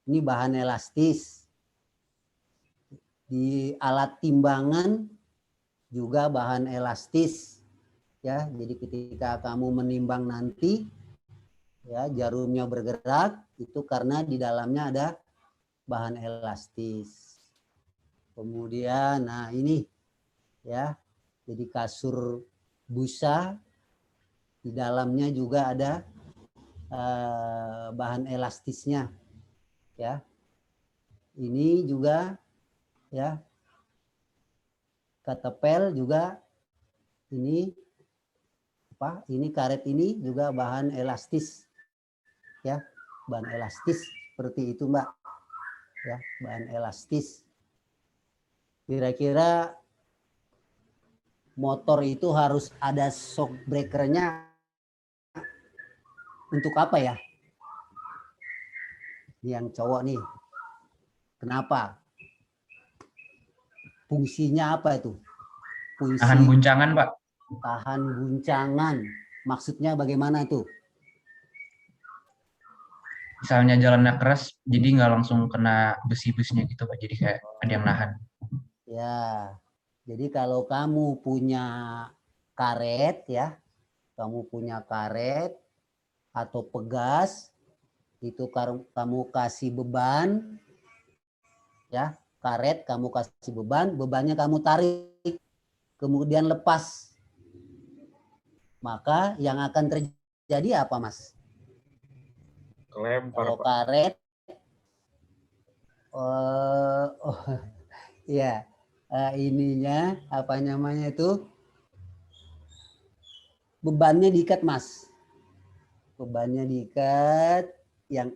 Ini bahan elastis. Di alat timbangan juga bahan elastis. Ya, jadi ketika kamu menimbang nanti, ya jarumnya bergerak itu karena di dalamnya ada bahan elastis. Kemudian, nah ini ya, jadi kasur busa di dalamnya juga ada bahan elastisnya, ya. Ini juga, ya, ketepel juga ini apa? Ini karet ini juga bahan elastis, ya, bahan elastis seperti itu, Mbak. Ya, bahan elastis. Kira-kira motor itu harus ada shock breakernya untuk apa ya? Yang cowok nih, kenapa? Fungsinya apa itu? Fungsi Tahan guncangan, Pak. Tahan guncangan. Maksudnya bagaimana itu? Misalnya jalannya keras, jadi nggak langsung kena besi-besinya gitu, Pak. Jadi kayak ada yang nahan. Ya, jadi kalau kamu punya karet, ya, kamu punya karet atau pegas, itu kamu kasih beban, ya, karet kamu kasih beban, bebannya kamu tarik, kemudian lepas. Maka yang akan terjadi apa, Mas? Kelempar, Kalau Pak. karet, ya, ininya apa namanya itu? Bebannya diikat, Mas. Bebannya diikat, yang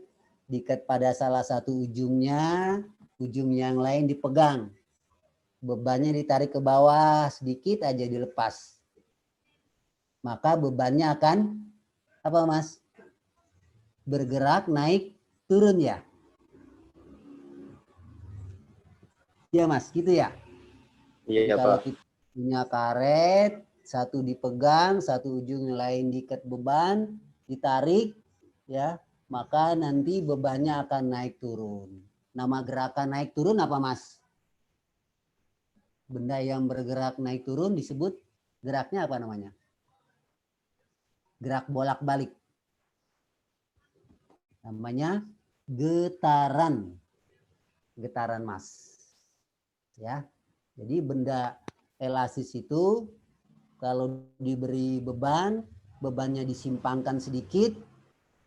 diikat pada salah satu ujungnya, ujung yang lain dipegang. Bebannya ditarik ke bawah, sedikit aja dilepas. Maka bebannya akan apa, Mas? Bergerak, naik, turun ya? Iya, Mas, gitu ya? Iya, Kalau Pak. kita punya karet, satu dipegang, satu ujung yang lain diikat beban, ditarik, ya, maka nanti bebannya akan naik turun. Nama gerakan naik turun apa, Mas? Benda yang bergerak naik turun disebut geraknya apa namanya? Gerak bolak-balik. Namanya getaran. Getaran, Mas. Ya. Jadi benda elastis itu kalau diberi beban, bebannya disimpangkan sedikit,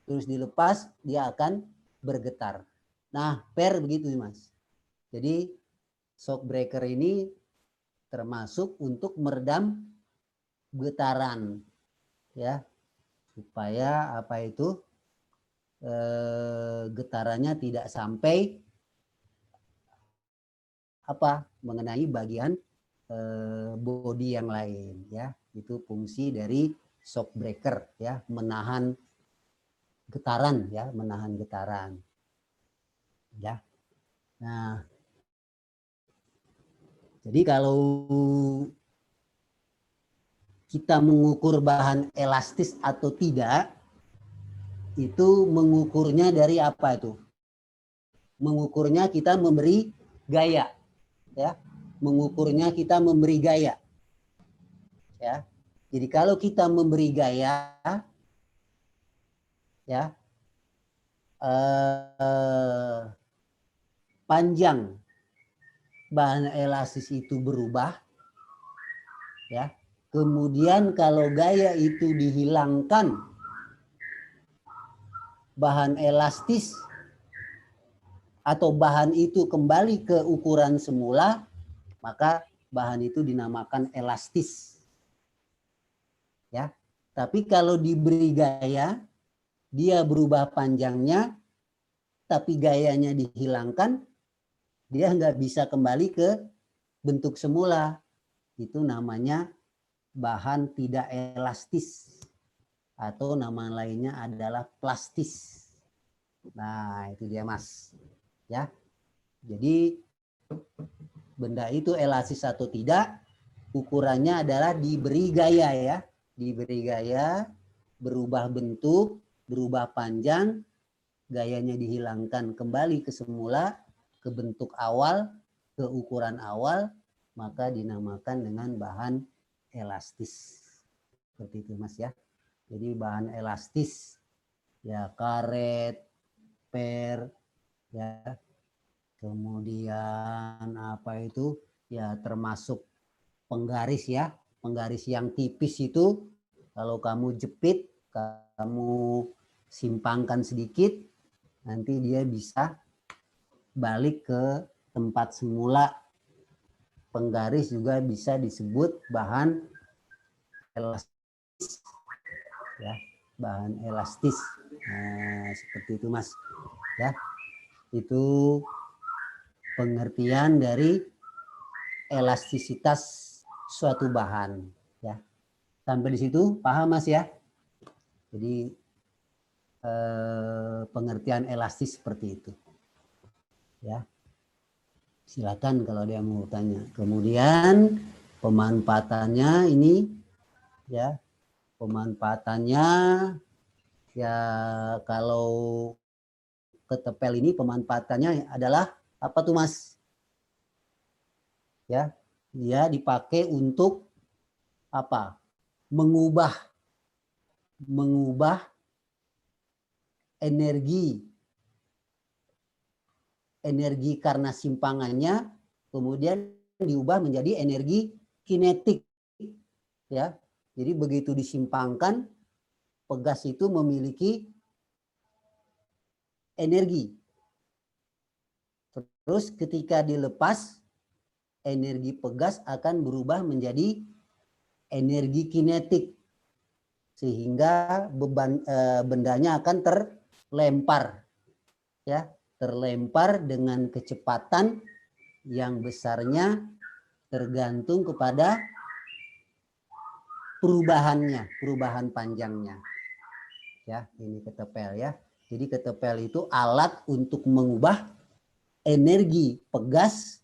terus dilepas, dia akan bergetar. Nah, begitu, Mas. Jadi shock breaker ini termasuk untuk meredam getaran, ya, supaya apa itu getarannya tidak sampai apa mengenai bagian bodi yang lain, ya. Itu fungsi dari shock breaker, ya, menahan getaran, ya, menahan getaran, ya. Nah, jadi kalau kita mengukur bahan elastis atau tidak, itu mengukurnya dari apa itu? Mengukurnya kita memberi gaya, ya. Mengukurnya kita memberi gaya, ya. Jadi kalau kita memberi gaya, ya, panjang bahan elastis itu berubah, ya. Kemudian kalau gaya itu dihilangkan, bahan elastis atau bahan itu kembali ke ukuran semula, maka bahan itu dinamakan elastis. Ya. Tapi kalau diberi gaya, dia berubah panjangnya, tapi gayanya dihilangkan, dia nggak bisa kembali ke bentuk semula. Itu namanya bahan tidak elastis. Atau nama lainnya adalah plastis. Nah, itu dia, Mas. Ya. Jadi benda itu elastis atau tidak, ukurannya adalah diberi gaya, ya. Diberi gaya, berubah bentuk, berubah panjang, gayanya dihilangkan, kembali ke semula, ke bentuk awal, ke ukuran awal, maka dinamakan dengan bahan elastis. Seperti itu Mas ya. Jadi bahan elastis ya, karet, per, ya, kemudian apa itu ya, termasuk penggaris ya, penggaris yang tipis itu kalau kamu jepit, kamu simpangkan sedikit, nanti dia bisa balik ke tempat semula. Penggaris juga bisa disebut bahan elastis ya, bahan elastis. Nah, seperti itu Mas ya. Itu pengertian dari elastisitas suatu bahan ya. Sampai di situ paham Mas ya? Jadi pengertian elastis seperti itu ya. Silakan kalau ada yang mau tanya. Kemudian pemanfaatannya ini ya, pemanfaatannya ya, kalau ketepel ini pemanfaatannya adalah apa tuh Mas? Ya, dia dipakai untuk apa? Mengubah energi karena simpangannya, kemudian diubah menjadi energi kinetik ya. Jadi begitu disimpangkan, pegas itu memiliki energi. Terus ketika dilepas, energi pegas akan berubah menjadi energi kinetik, sehingga beban bendanya akan terlempar ya, terlempar dengan kecepatan yang besarnya tergantung kepada perubahan panjangnya ya. Ini ketepel ya. Jadi ketepel itu alat untuk mengubah energi pegas,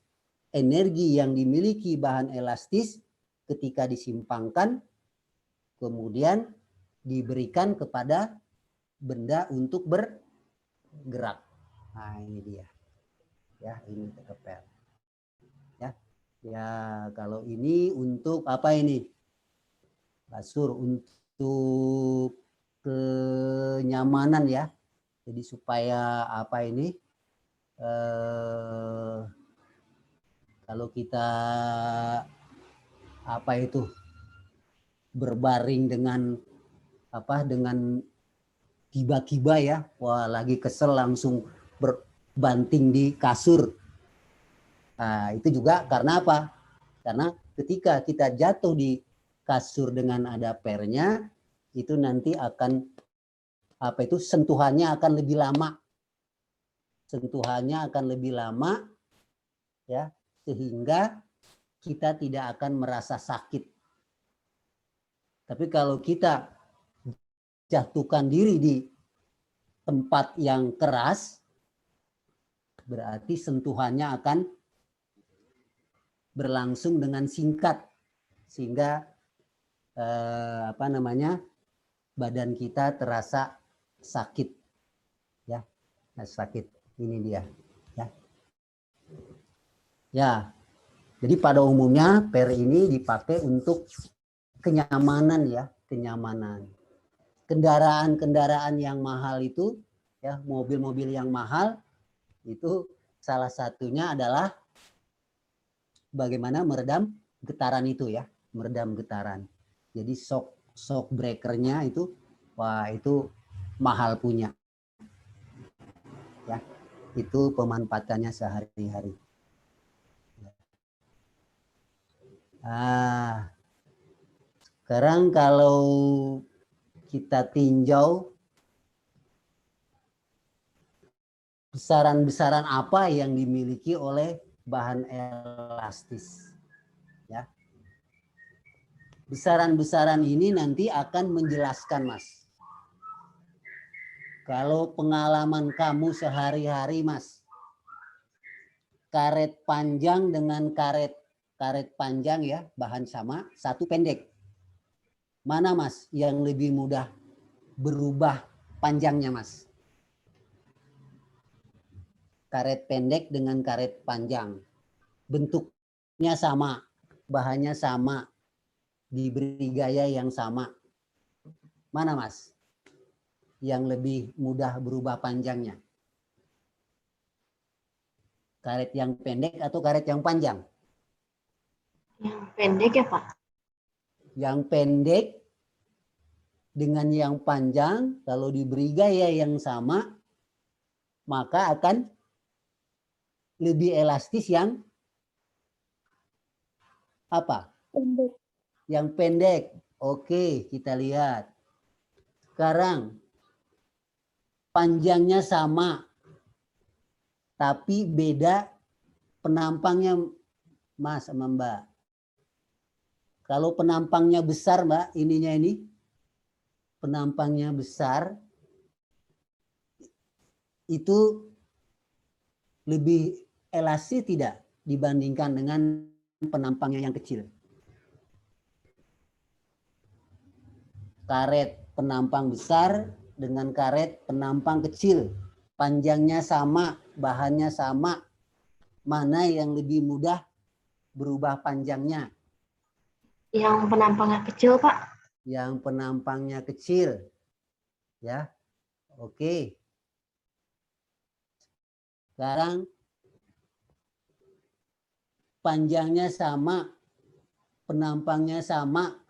energi yang dimiliki bahan elastis ketika disimpangkan, kemudian diberikan kepada benda untuk bergerak. Nah ini dia ya, ini ketepel ya. Ya kalau ini untuk apa ini, kasur, untuk kenyamanan ya. Jadi supaya apa ini, kalau kita apa itu berbaring dengan apa, dengan kiba-kiba ya, wah lagi kesel langsung berbanting di kasur. Nah itu juga karena apa? Karena ketika kita jatuh di kasur dengan ada pernya, itu nanti akan apa itu, sentuhannya akan lebih lama. Sentuhannya akan lebih lama ya, sehingga kita tidak akan merasa sakit. Tapi kalau kita jatuhkan diri di tempat yang keras, berarti sentuhannya akan berlangsung dengan singkat, sehingga apa namanya, badan kita terasa sakit ya, sakit. Ini dia ya. Ya, jadi pada umumnya per ini dipakai untuk kenyamanan ya, kenyamanan. Kendaraan-kendaraan yang mahal itu ya, mobil-mobil yang mahal itu salah satunya adalah bagaimana meredam getaran itu ya, meredam getaran. Jadi shock breakernya itu, wah itu mahal punya ya. Itu pemanfaatannya sehari-hari. Nah, sekarang kalau kita tinjau besaran-besaran apa yang dimiliki oleh bahan elastis ya. Besaran-besaran ini nanti akan menjelaskan Mas. Kalau pengalaman kamu sehari-hari Mas, karet panjang dengan karet panjang ya, bahan sama, satu pendek. Mana Mas yang lebih mudah berubah panjangnya Mas? karet pendek dengan karet panjang. Bentuknya sama, bahannya sama, diberi gaya yang sama. Mana Mas? Yang lebih mudah berubah panjangnya? Karet yang pendek atau karet yang panjang? Yang pendek ya Pak. Yang pendek dengan yang panjang, kalau diberi gaya yang sama, maka akan lebih elastis yang apa? Pendek. Yang pendek. Oke, kita lihat. Sekarang panjangnya sama, tapi beda penampangnya Mas sama Mbak. Kalau penampangnya besar Mbak, ininya ini, penampangnya besar, itu lebih elastis tidak dibandingkan dengan penampangnya yang kecil? Karet penampang besar dengan karet penampang kecil, panjangnya sama, bahannya sama, mana yang lebih mudah berubah panjangnya? Yang penampangnya kecil Pak. Yang penampangnya kecil, ya. Oke. Sekarang panjangnya sama, penampangnya sama,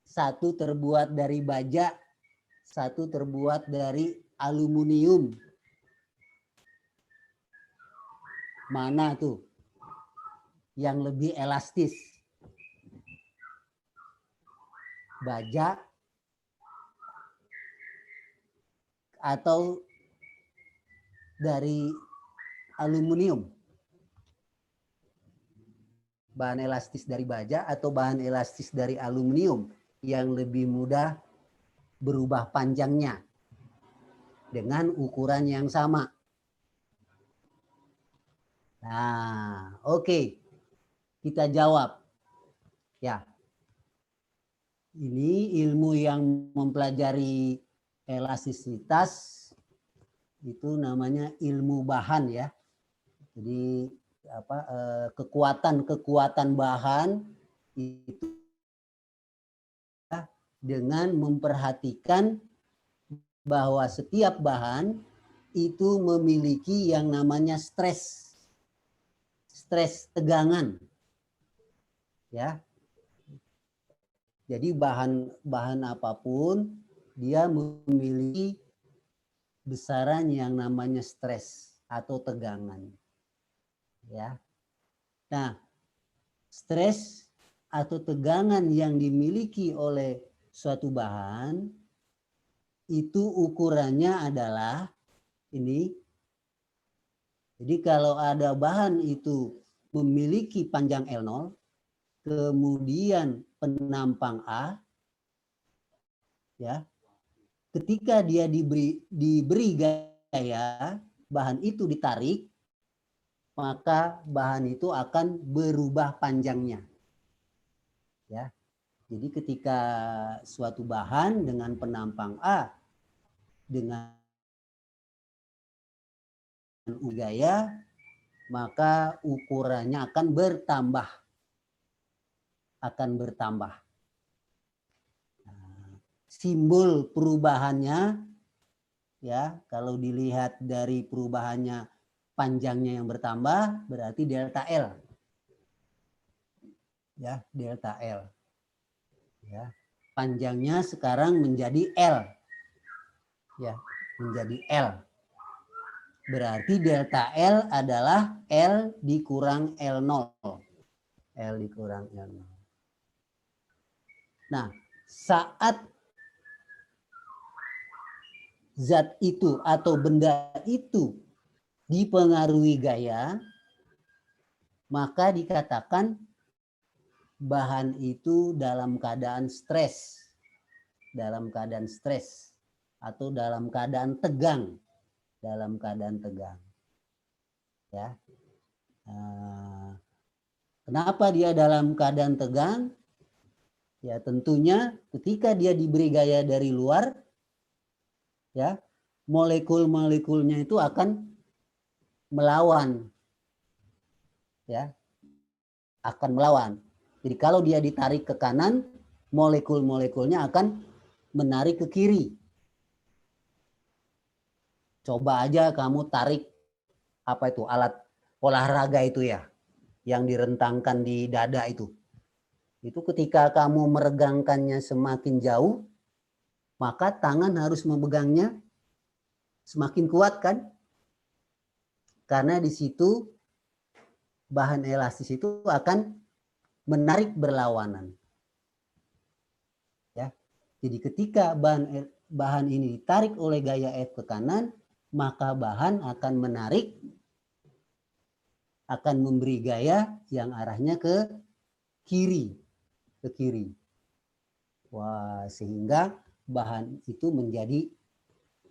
satu terbuat dari baja, satu terbuat dari aluminium. Mana tuh yang lebih elastis? Baja atau dari aluminium? Bahan elastis dari baja atau bahan elastis dari aluminium yang lebih mudah berubah panjangnya dengan ukuran yang sama? Nah, oke. Kita jawab. Ya. Ini ilmu yang mempelajari elastisitas itu namanya ilmu bahan ya. Jadi kekuatan bahan itu dengan memperhatikan bahwa setiap bahan itu memiliki yang namanya stres tegangan, ya. Jadi bahan apapun dia memiliki besaran yang namanya stres atau tegangan, ya. Nah, stres atau tegangan yang dimiliki oleh suatu bahan itu ukurannya adalah ini. Jadi kalau ada bahan itu memiliki panjang L0, kemudian penampang A, ya, ketika dia diberi gaya, bahan itu ditarik, maka bahan itu akan berubah panjangnya. Ya. Jadi ketika suatu bahan dengan penampang A dengan gaya, maka ukurannya akan bertambah. Nah, simbol perubahannya, ya, kalau dilihat dari perubahannya panjangnya yang bertambah berarti delta L. Ya, delta L. Ya, panjangnya sekarang menjadi L. Ya, menjadi L. Berarti delta L adalah L dikurang L0. L dikurang L0. Nah, saat zat itu atau benda itu dipengaruhi gaya, maka dikatakan bahan itu dalam keadaan stres. Dalam keadaan stres atau dalam keadaan tegang. Dalam keadaan tegang. Ya. Kenapa dia dalam keadaan tegang? Ya, tentunya ketika dia diberi gaya dari luar, ya, molekul-molekulnya itu akan melawan, ya, akan melawan. Jadi kalau dia ditarik ke kanan, molekul-molekulnya akan menarik ke kiri. Coba aja kamu tarik apa itu alat olahraga itu ya, yang direntangkan di dada itu. Itu ketika kamu meregangkannya semakin jauh, maka tangan harus memegangnya semakin kuat kan? Karena di situ bahan elastis itu akan menarik berlawanan. Ya. Jadi ketika bahan ini ditarik oleh gaya F ke kanan, maka bahan akan menarik, akan memberi gaya yang arahnya ke kiri. Wah, sehingga bahan itu menjadi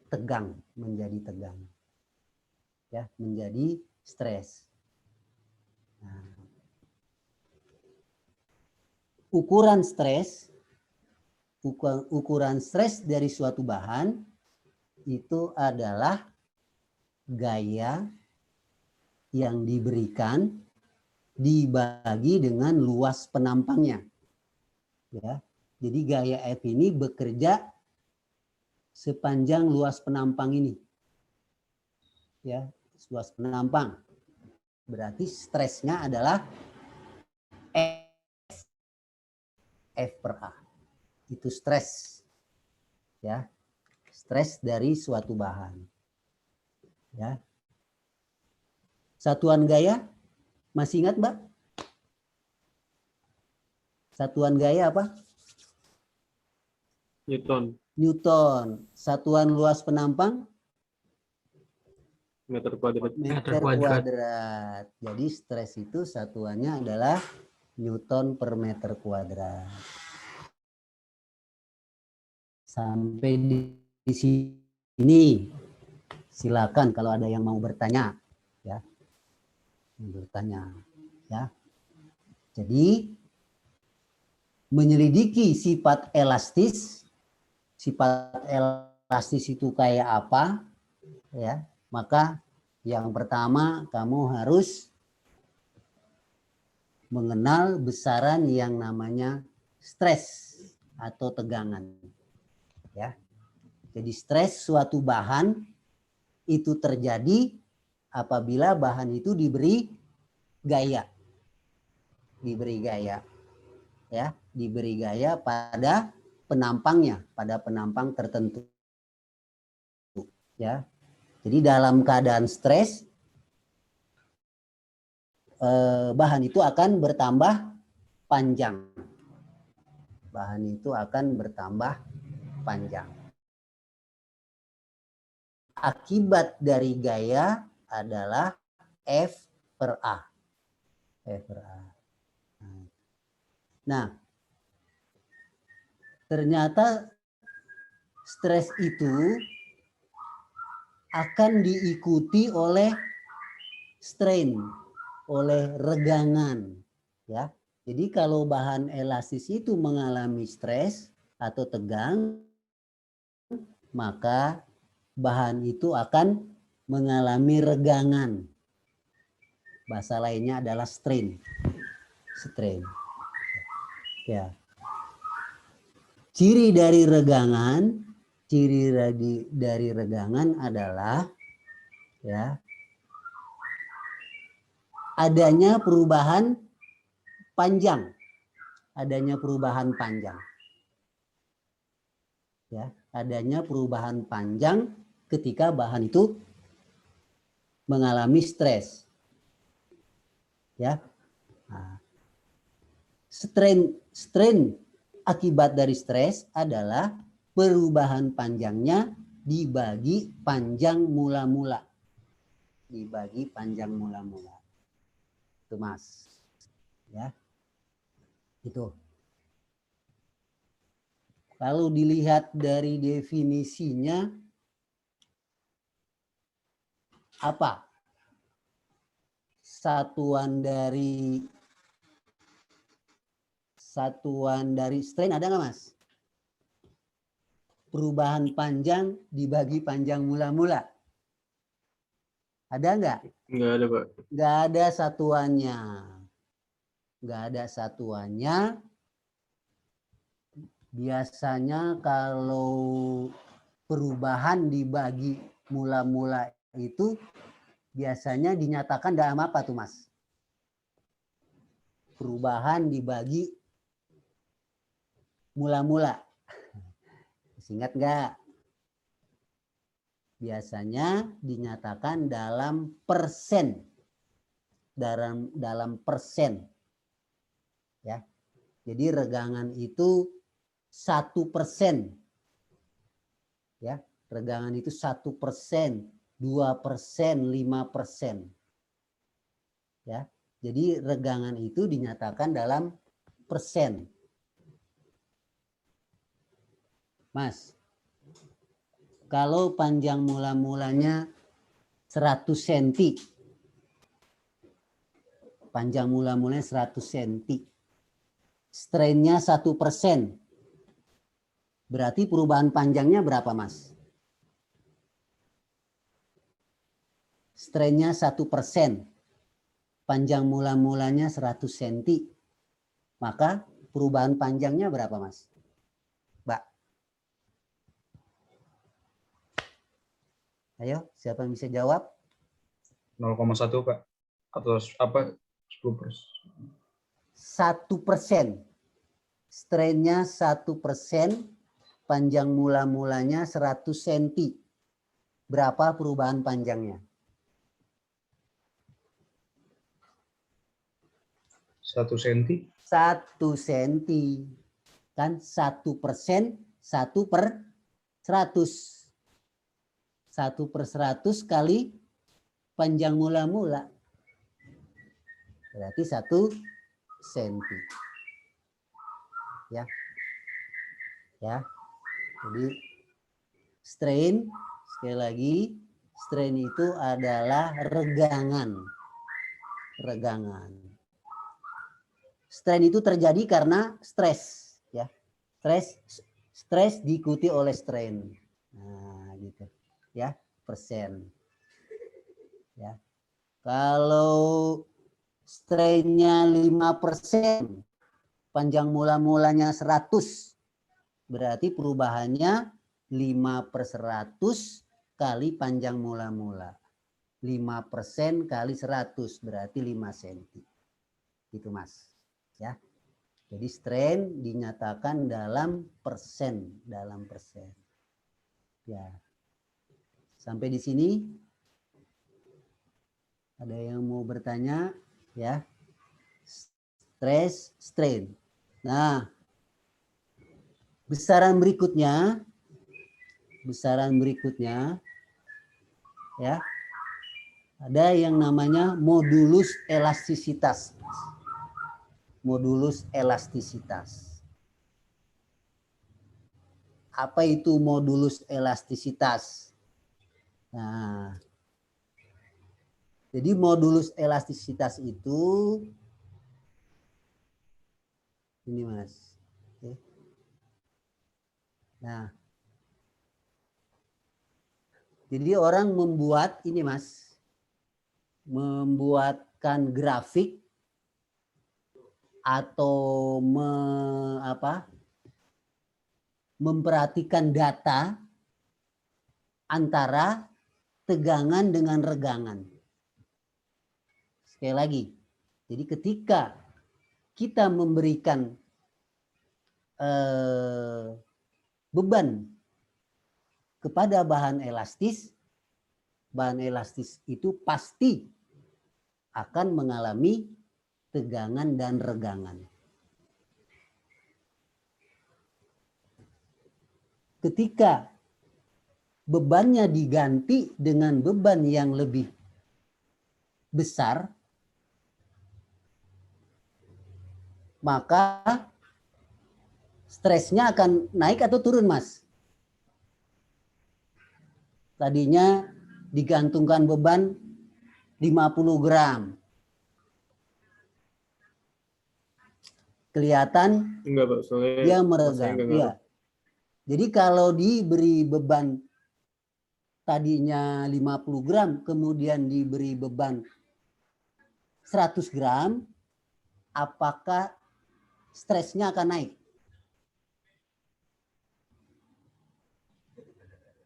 tegang. Ya, menjadi stres. Nah, ukuran stres dari suatu bahan itu adalah gaya yang diberikan dibagi dengan luas penampangnya. Ya. Jadi gaya F ini bekerja sepanjang luas penampang ini. Ya, luas penampang. Berarti stresnya adalah F per A. Itu stres. Ya. Stres dari suatu bahan. Ya. Satuan gaya masih ingat, Mbak? Satuan gaya apa? Newton. Satuan luas penampang? Meter kuadrat. Meter kuadrat. Jadi stres itu satuannya adalah Newton per meter kuadrat. Sampai di sini silakan kalau ada yang mau bertanya, ya. Ya. Jadi menyelidiki sifat elastis itu kayak apa, ya. Maka yang pertama kamu harus mengenal besaran yang namanya stres atau tegangan. Ya. Jadi stres suatu bahan itu terjadi apabila bahan itu diberi gaya. Ya, diberi gaya pada penampangnya, pada penampang tertentu. Ya. Jadi dalam keadaan stres, bahan itu akan bertambah panjang. Akibat dari gaya adalah F per A. Nah, ternyata stres itu akan diikuti oleh strain, oleh regangan, ya. Jadi kalau bahan elastis itu mengalami stres atau tegang, maka bahan itu akan mengalami regangan. Bahasa lainnya adalah strain. Ya. Ciri dari regangan adalah, ya, adanya perubahan panjang. Ya, adanya perubahan panjang ketika bahan itu mengalami stres. Ya. Nah, strain akibat dari stres adalah perubahan panjangnya dibagi panjang mula-mula. Itu Mas. Ya. Itu. Kalau dilihat dari definisinya, apa? Satuan dari strain ada nggak, Mas? Perubahan panjang dibagi panjang mula-mula. Ada nggak? Nggak ada, Pak. Nggak ada satuannya. Nggak ada satuannya. Biasanya kalau perubahan dibagi mula-mula itu biasanya dinyatakan dalam apa tuh, Mas? Perubahan dibagi mula-mula. Ingat nggak? Biasanya dinyatakan dalam persen. Dalam persen. Ya. Jadi regangan itu 1%. Ya, regangan itu 1%, 2%, 5%. Ya. Jadi regangan itu dinyatakan dalam persen. Mas, kalau panjang mula-mulanya 100 cm. Panjang mula-mulanya 100 cm. Strainnya 1%. Berarti perubahan panjangnya berapa, Mas? Strainnya 1%. Panjang mula-mulanya 100 cm. Maka perubahan panjangnya berapa, Mas? Mbak. Ayo, siapa yang bisa jawab? 0,1, Pak. Atau apa? 10%. 1%. Strainnya 1%. Panjang mula-mulanya 100 cm. Berapa perubahan panjangnya? 1 cm. 1 cm. Kan 1%, 1/100. 1/100 kali panjang mula-mula. Berarti 1 cm. Ya. Ya. Jadi strain, sekali lagi, strain itu adalah regangan. Regangan. Strain itu terjadi karena stres, ya. Stres diikuti oleh strain. Nah, gitu. Ya, persen. Ya. Kalau strainnya 5%, panjang mula-mulanya 100, berarti perubahannya 5/100 kali panjang mula-mula. 5% kali 100 berarti 5 cm. Itu, Mas. Ya. Jadi strain dinyatakan dalam persen, Ya. Sampai di sini ada yang mau bertanya, ya? Stres, strain. Nah, besaran berikutnya ya, ada yang namanya modulus elastisitas. Modulus elastisitas. Apa itu modulus elastisitas? Nah, jadi modulus elastisitas itu ini, Mas. Oke. Nah, jadi orang membuat ini, Mas, membuatkan grafik atau memperhatikan data antara tegangan dengan regangan. Sekali lagi, jadi ketika kita memberikan beban kepada bahan elastis itu pasti akan mengalami tegangan dan regangan. Ketika bebannya diganti dengan beban yang lebih besar, maka stresnya akan naik atau turun, Mas? Tadinya digantungkan beban 50 gram. Kelihatan Enggak, Pak. Soalnya dia meregang. Iya. Jadi kalau diberi beban tadinya 50 gram, kemudian diberi beban 100 gram, apakah stresnya akan naik?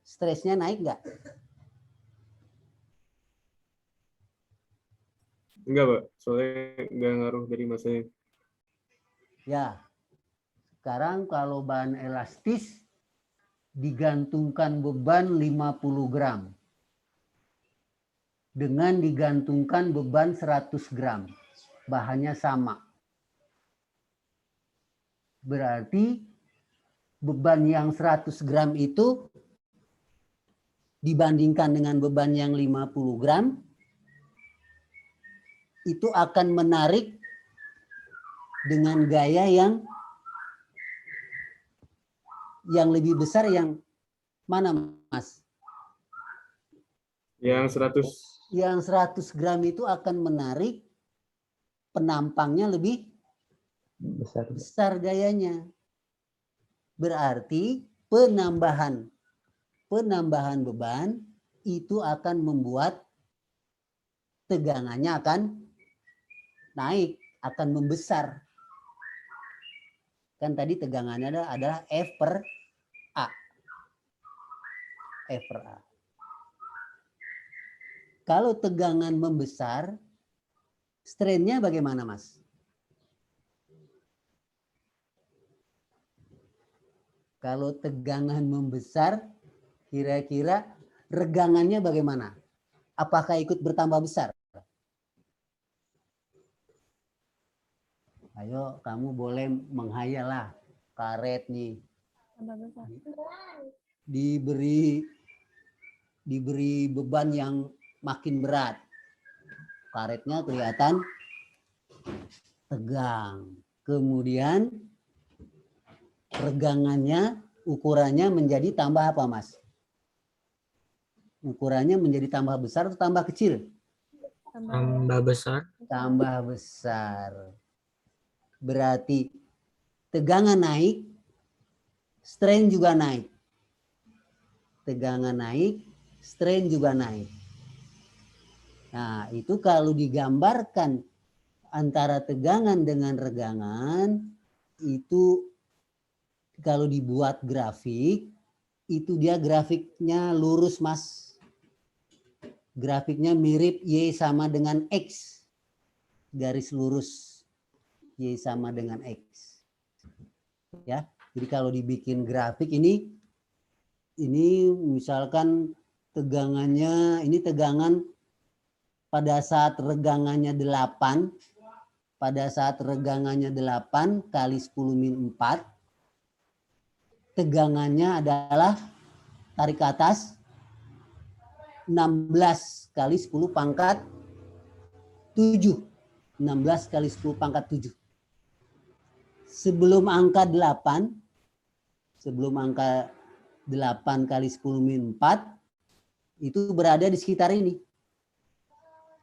Stresnya naik nggak? Enggak, Pak. Soalnya enggak ngaruh dari masanya. Ya. Sekarang kalau bahan elastis digantungkan beban 50 gram dengan digantungkan beban 100 gram. Bahannya sama. Berarti beban yang 100 gram itu dibandingkan dengan beban yang 50 gram itu akan menarik dengan gaya yang lebih besar yang mana, Mas? Yang 100. Yang 100 gram itu akan menarik, penampangnya lebih besar gayanya. Berarti penambahan beban itu akan membuat tegangannya akan naik, akan membesar. Kan tadi tegangannya adalah F per A. F per A. Kalau tegangan membesar, strainnya bagaimana, Mas? Kalau tegangan membesar, kira-kira regangannya bagaimana? Apakah ikut bertambah besar? Ayo, kamu boleh menghayal lah. Karet nih. Diberi beban yang makin berat. Karetnya kelihatan tegang. Kemudian regangannya, ukurannya menjadi tambah apa, Mas? Ukurannya menjadi tambah besar atau tambah kecil? Tambah besar. Tambah besar. Berarti tegangan naik, strain juga naik. Tegangan naik, strain juga naik. Nah, itu kalau digambarkan antara tegangan dengan regangan, itu kalau dibuat grafik, itu dia grafiknya lurus, Mas. Grafiknya mirip Y sama dengan X. Garis lurus. Y sama dengan X. Ya, jadi kalau dibikin grafik ini misalkan tegangannya, ini tegangan pada saat regangannya 8, pada saat regangannya 8 kali 10 min 4, tegangannya adalah tarik ke atas 16 kali 10 pangkat 7. 16 kali 10 pangkat 7. Sebelum angka 8 kali 10 min 4, itu berada di sekitar ini.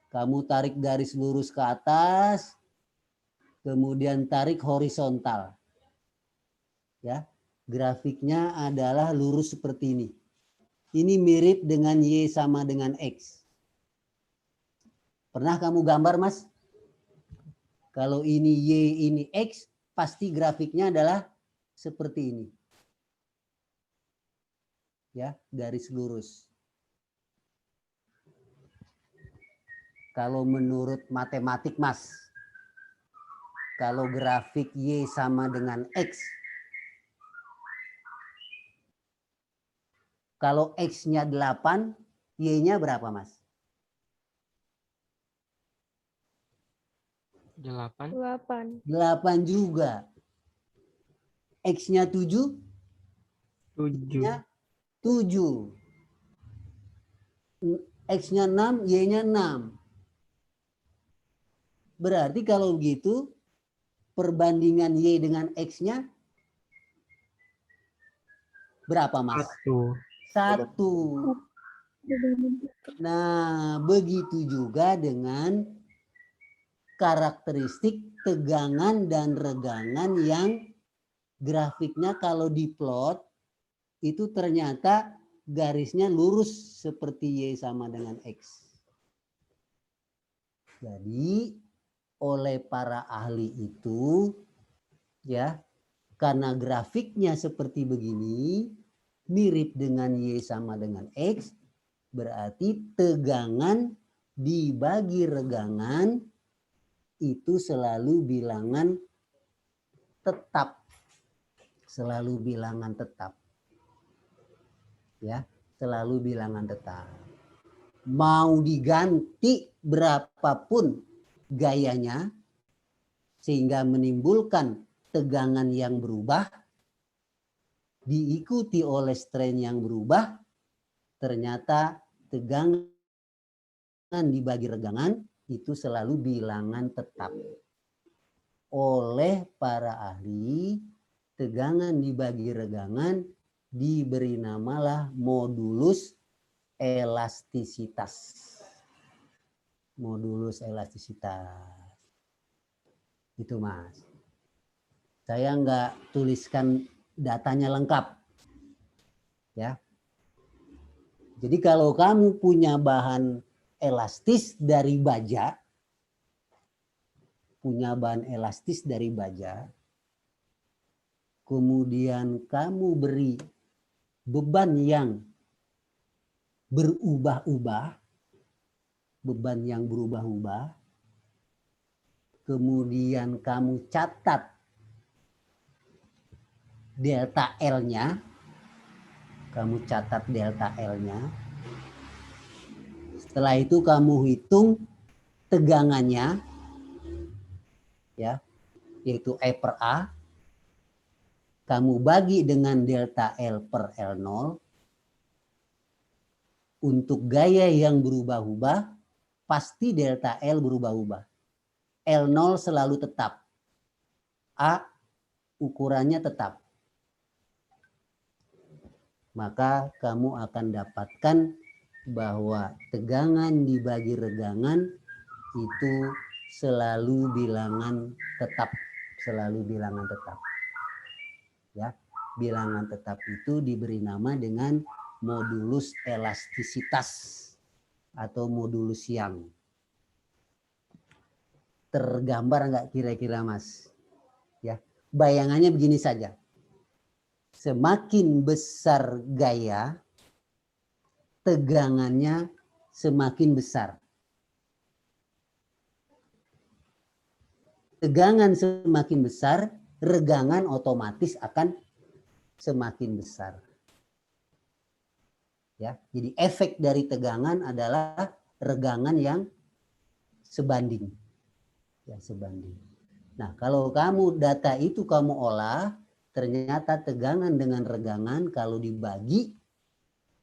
Kamu tarik garis lurus ke atas, kemudian tarik horizontal. Ya, grafiknya adalah lurus seperti ini. Ini mirip dengan Y sama dengan X. Pernah kamu gambar, Mas? Kalau ini Y, ini X, pasti grafiknya adalah seperti ini. Ya, garis lurus. Kalau menurut matematik, Mas, kalau grafik Y sama dengan X, kalau X-nya 8, Y-nya berapa, Mas? 8. 8 juga. X-nya 7? 7. 7. X-nya 6, Y-nya 6. Berarti kalau begitu, perbandingan Y dengan X-nya berapa, Mas? 1. Nah, begitu juga dengan karakteristik tegangan dan regangan yang grafiknya kalau diplot itu ternyata garisnya lurus seperti Y sama dengan X. Jadi oleh para ahli itu ya, karena grafiknya seperti begini, mirip dengan Y sama dengan X, berarti tegangan dibagi regangan itu selalu bilangan tetap. Selalu bilangan tetap. Ya, selalu bilangan tetap. Mau diganti berapapun gayanya sehingga menimbulkan tegangan yang berubah diikuti oleh strain yang berubah, ternyata tegangan dibagi regangan itu selalu bilangan tetap. Oleh para ahli, tegangan dibagi regangan diberi namalah modulus elastisitas. Modulus elastisitas. Itu Mas. Saya nggak tuliskan datanya lengkap. Ya. Jadi kalau kamu punya bahan elastis dari baja, kemudian kamu beri beban yang berubah-ubah, kemudian kamu catat delta L-nya, setelah itu kamu hitung tegangannya, ya, yaitu E per A, kamu bagi dengan delta L per L0, untuk gaya yang berubah-ubah, pasti delta L berubah-ubah. L0 selalu tetap. A ukurannya tetap. Maka kamu akan dapatkan bahwa tegangan dibagi regangan itu selalu bilangan tetap. Ya, bilangan tetap itu diberi nama dengan modulus elastisitas atau modulus Young. Tergambar nggak kira-kira Mas? Ya, bayangannya begini saja. Semakin besar gaya, tegangannya semakin besar. Tegangan semakin besar, regangan otomatis akan semakin besar. Ya, jadi efek dari tegangan adalah regangan yang sebanding. Ya, sebanding. Nah, kalau kamu data itu kamu olah, ternyata tegangan dengan regangan kalau dibagi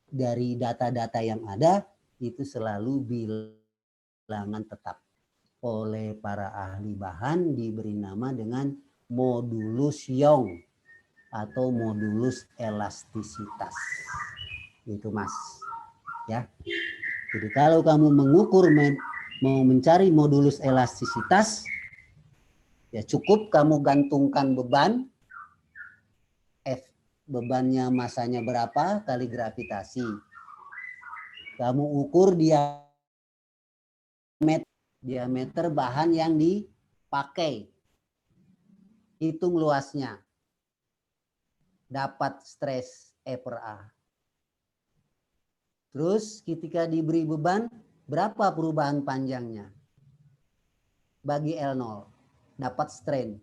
dari data-data yang ada itu selalu bilangan tetap. Oleh para ahli bahan diberi nama dengan modulus Young atau modulus elastisitas. Itu Mas. Ya. Jadi kalau kamu mengukur mau mencari modulus elastisitas, ya cukup kamu gantungkan beban, F, bebannya masanya berapa kali gravitasi. Kamu ukur diameter bahan yang dipakai. Hitung luasnya. Dapat stres E per A. Terus ketika diberi beban, berapa perubahan panjangnya? Bagi L0. Dapat strain.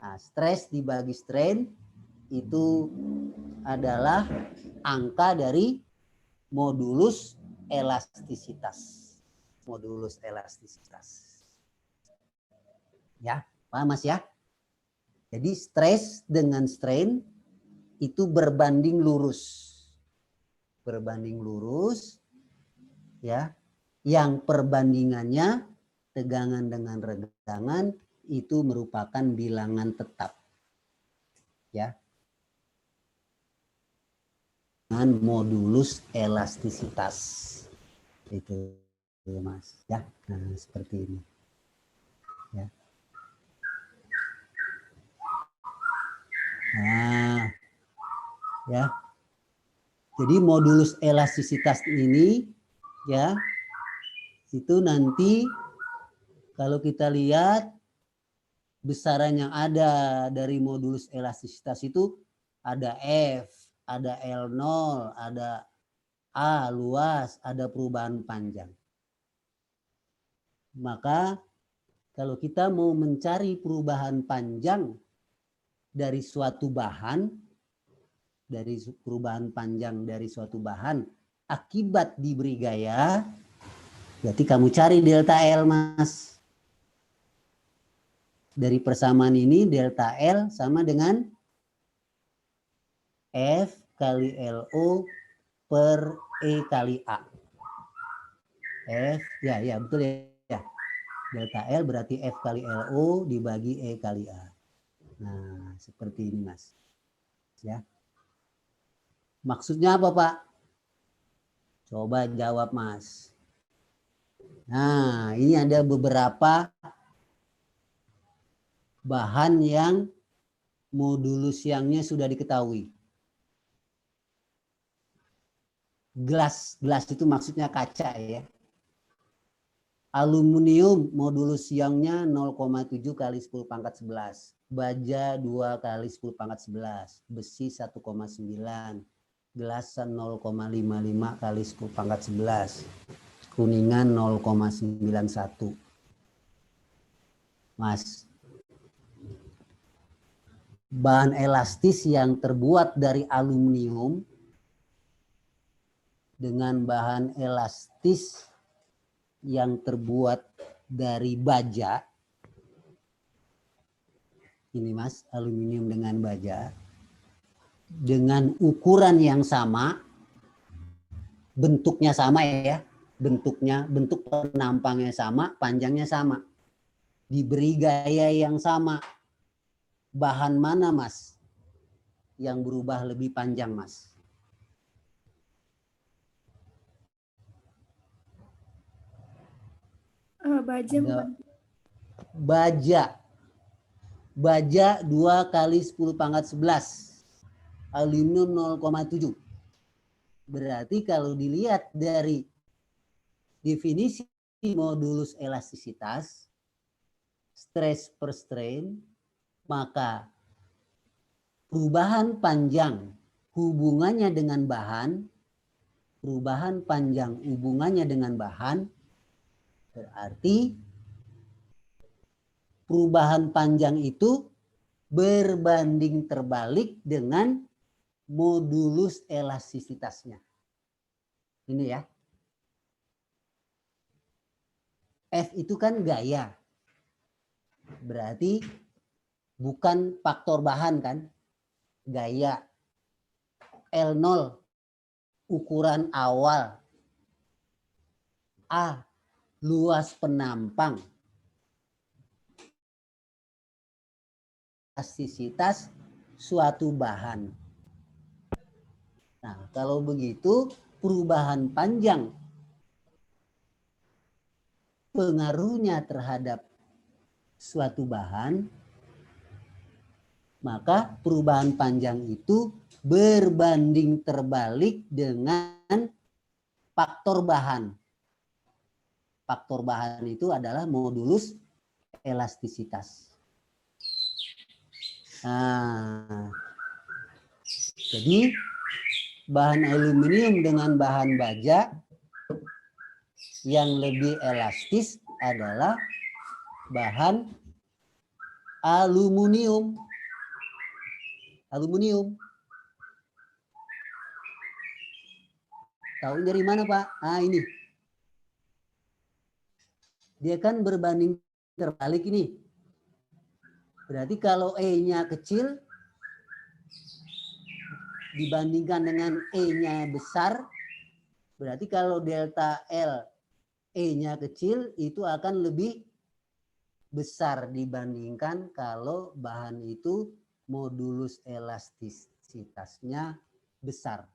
Nah, stres dibagi strain itu adalah angka dari modulus elastisitas. Modulus elastisitas. Ya, paham Mas ya? Jadi stres dengan strain itu berbanding lurus. Berbanding lurus, ya. Yang perbandingannya tegangan dengan regangan itu merupakan bilangan tetap. Ya. Dengan modulus elastisitas. Itu Mas, ya. Nah, seperti ini. Ya. Nah, ya. Jadi modulus elastisitas ini ya itu nanti kalau kita lihat besaran yang ada dari modulus elastisitas itu ada F, ada L0, ada A luas, ada perubahan panjang. Maka kalau kita mau mencari perubahan panjang dari suatu bahan, dari perubahan panjang dari suatu bahan akibat diberi gaya, berarti kamu cari delta L, Mas. Dari persamaan ini delta L sama dengan F kali LO per E kali A. F, ya betul ya. Delta L berarti F kali LO dibagi E kali A. Nah, seperti ini, Mas. Ya. Maksudnya apa, Pak? Coba jawab, Mas. Nah, ini ada beberapa bahan yang modulus yangnya sudah diketahui. Gelas itu maksudnya kaca ya. Aluminium modulus yangnya 0,7 kali 10 pangkat 11. Baja 2 kali 10 pangkat 11. Besi 1,9. Gelas 0,55 kali 10 pangkat 11. Kuningan 0,91. Mas, bahan elastis yang terbuat dari aluminium dengan bahan elastis yang terbuat dari baja, ini Mas, aluminium dengan baja, dengan ukuran yang sama, bentuknya sama ya, bentuk penampangnya sama, panjangnya sama, diberi gaya yang sama. Bahan mana, Mas, yang berubah lebih panjang, Mas? Baja bukan? Baja 2 kali 10 pangkat 11. Aluminium 0,7. Berarti kalau dilihat dari definisi modulus elastisitas, stress per strain, maka perubahan panjang hubungannya dengan bahan, berarti perubahan panjang itu berbanding terbalik dengan modulus elastisitasnya. Ini ya. F itu kan gaya. Berarti bukan faktor bahan kan. Gaya. L0 ukuran awal. A luas penampang. Elastisitas suatu bahan. Nah, kalau begitu perubahan panjang pengaruhnya terhadap suatu bahan, maka perubahan panjang itu berbanding terbalik dengan faktor bahan. Faktor bahan itu adalah modulus elastisitas. Nah, jadi bahan aluminium dengan bahan baja yang lebih elastis adalah bahan aluminium. Tahu dari mana, Pak? Ah, ini. Dia kan berbanding terbalik ini. Berarti kalau E-nya kecil dibandingkan dengan E-nya besar, berarti kalau delta L E-nya kecil itu akan lebih besar dibandingkan kalau bahan itu modulus elastisitasnya besar.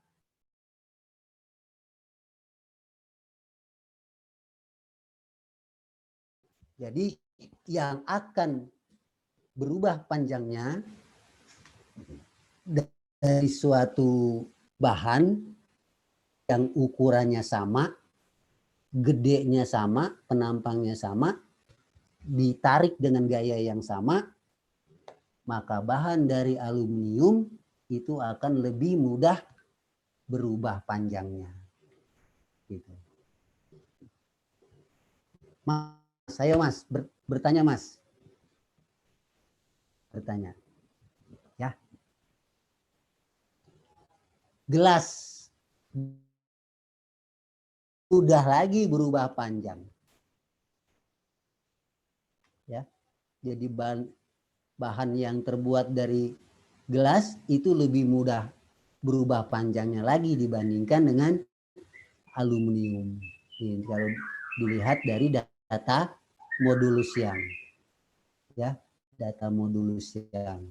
Jadi yang akan berubah panjangnya dari suatu bahan yang ukurannya sama, gedenya sama, penampangnya sama, ditarik dengan gaya yang sama, maka bahan dari aluminium itu akan lebih mudah berubah panjangnya. Gitu. Mas, ayo Mas, bertanya Mas. Bertanya. Ya. Gelas mudah lagi berubah panjang. Ya. Jadi bahan yang terbuat dari gelas itu lebih mudah berubah panjangnya lagi dibandingkan dengan aluminium. Ini kalau dilihat dari data modulus yang, ya, data modulus yang.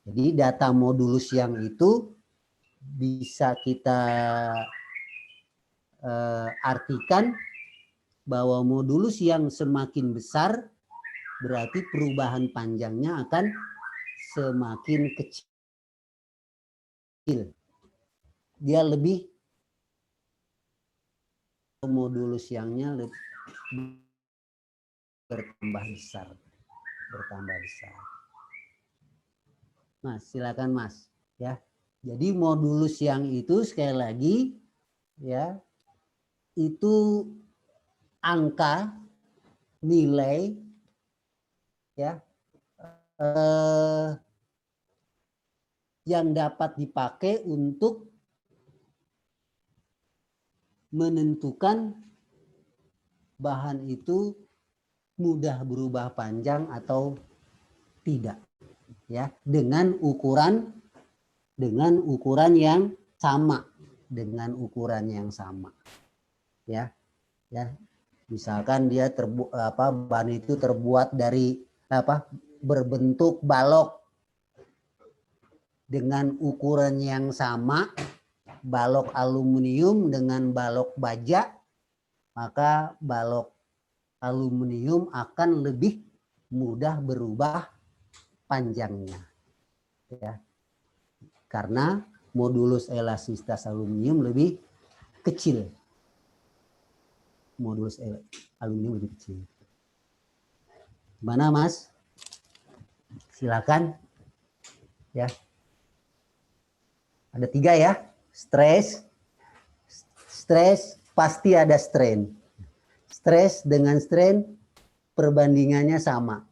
Jadi data modulus yang itu bisa kita artikan bahwa modulus yang semakin besar berarti perubahan panjangnya akan semakin kecil. Dia lebih modulus yangnya lebih bertambah besar. Mas, silakan Mas, ya. Jadi modulus yang itu sekali lagi, ya, itu angka nilai, ya, yang dapat dipakai untuk menentukan bahan itu mudah berubah panjang atau tidak, ya, dengan ukuran yang sama, ya, misalkan dia bahan itu terbuat dari berbentuk balok dengan ukuran yang sama, balok aluminium dengan balok baja, maka balok aluminium akan lebih mudah berubah panjangnya, ya, karena modulus elastisitas aluminium lebih kecil. Modulus aluminium lebih kecil. Gimana Mas? Silakan. Ya. Ada 3 ya. Stres pasti ada strain. Stres dengan strain perbandingannya sama.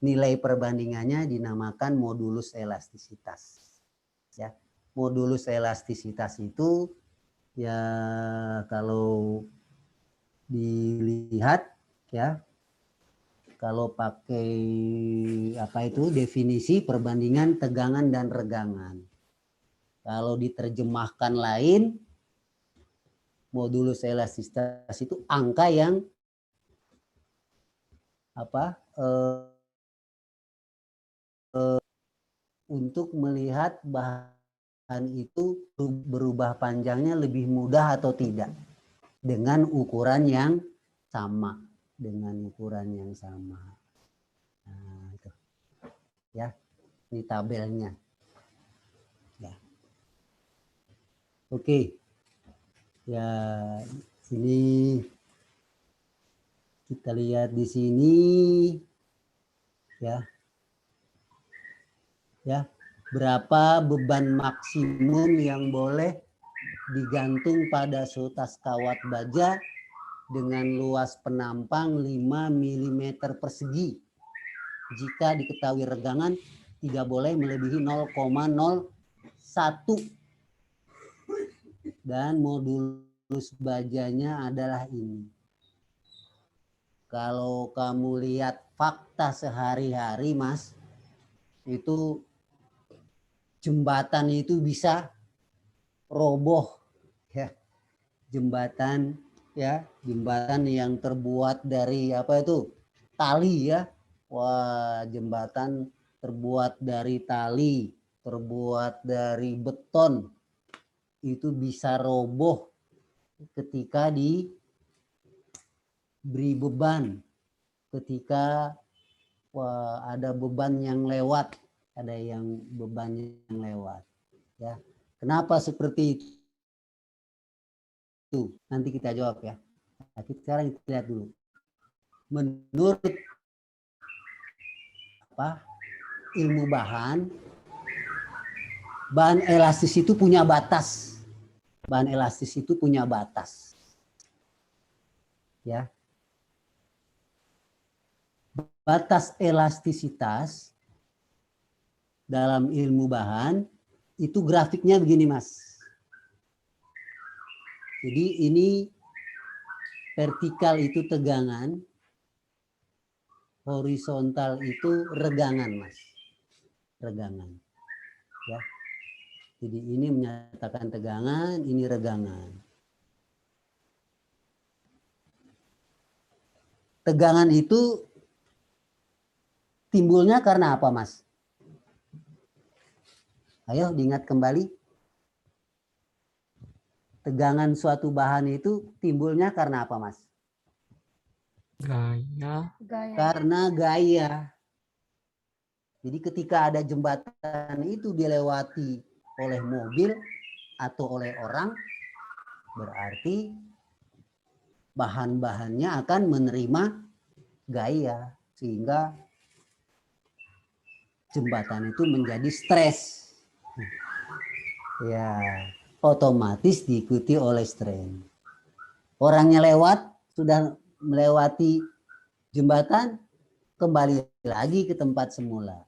Nilai perbandingannya dinamakan modulus elastisitas. Ya. Modulus elastisitas itu, ya, kalau dilihat, ya, kalau pakai definisi perbandingan tegangan dan regangan. Kalau diterjemahkan lain, modulus elastisitas itu angka yang untuk melihat bahan itu berubah panjangnya lebih mudah atau tidak dengan ukuran yang sama, Nah, itu. Ya, ini tabelnya. Ya. Oke. Ya, sini kita lihat di sini, ya. Ya, berapa beban maksimum yang boleh digantung pada seutas kawat baja dengan luas penampang 5 mm persegi. Jika diketahui regangan tidak boleh melebihi 0,01 dan modulus bajanya adalah ini. Kalau kamu lihat fakta sehari-hari, Mas, itu jembatan itu bisa roboh, ya. Jembatan yang terbuat dari tali, ya. Wah, jembatan terbuat dari tali, terbuat dari beton, itu bisa roboh ketika diberi beban, ketika ada beban yang lewat, ya. Kenapa seperti itu? Tuh, nanti kita jawab ya. Tapi sekarang kita lihat dulu. Menurut ilmu bahan elastis itu punya batas. Bahan elastis itu punya batas. Ya. Batas elastisitas dalam ilmu bahan itu grafiknya begini, Mas. Jadi ini vertikal itu tegangan, horizontal itu regangan, Mas. Regangan. Ya. Jadi ini menyatakan tegangan, ini regangan. Tegangan itu timbulnya karena apa, Mas? Ayo diingat kembali. Tegangan suatu bahan itu timbulnya karena apa, Mas? Gaya. Karena gaya. Jadi ketika ada jembatan itu dilewati oleh mobil atau oleh orang, berarti bahan-bahannya akan menerima gaya. Sehingga jembatan itu menjadi stres. Ya, otomatis diikuti oleh strain. Orangnya lewat, sudah melewati jembatan, kembali lagi ke tempat semula.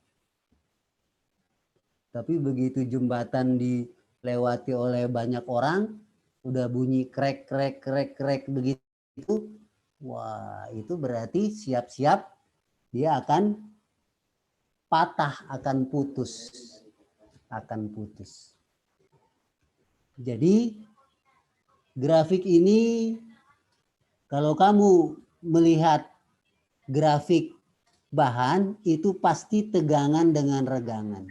Tapi begitu jembatan dilewati oleh banyak orang, udah bunyi krek krek krek krek begitu, wah itu berarti siap-siap dia akan patah, akan putus. Akan putus. Jadi grafik ini kalau kamu melihat grafik bahan itu pasti tegangan dengan regangan.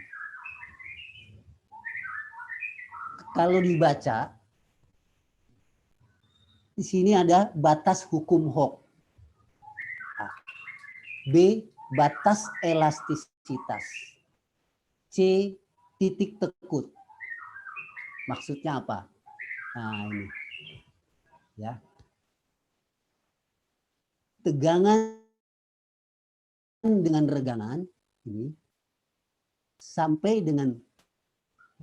Kalau dibaca di sini ada batas hukum Hooke. B, batas elastisitas. C, titik tekut. Maksudnya apa? Nah, ini. Ya. Tegangan dengan regangan ini sampai dengan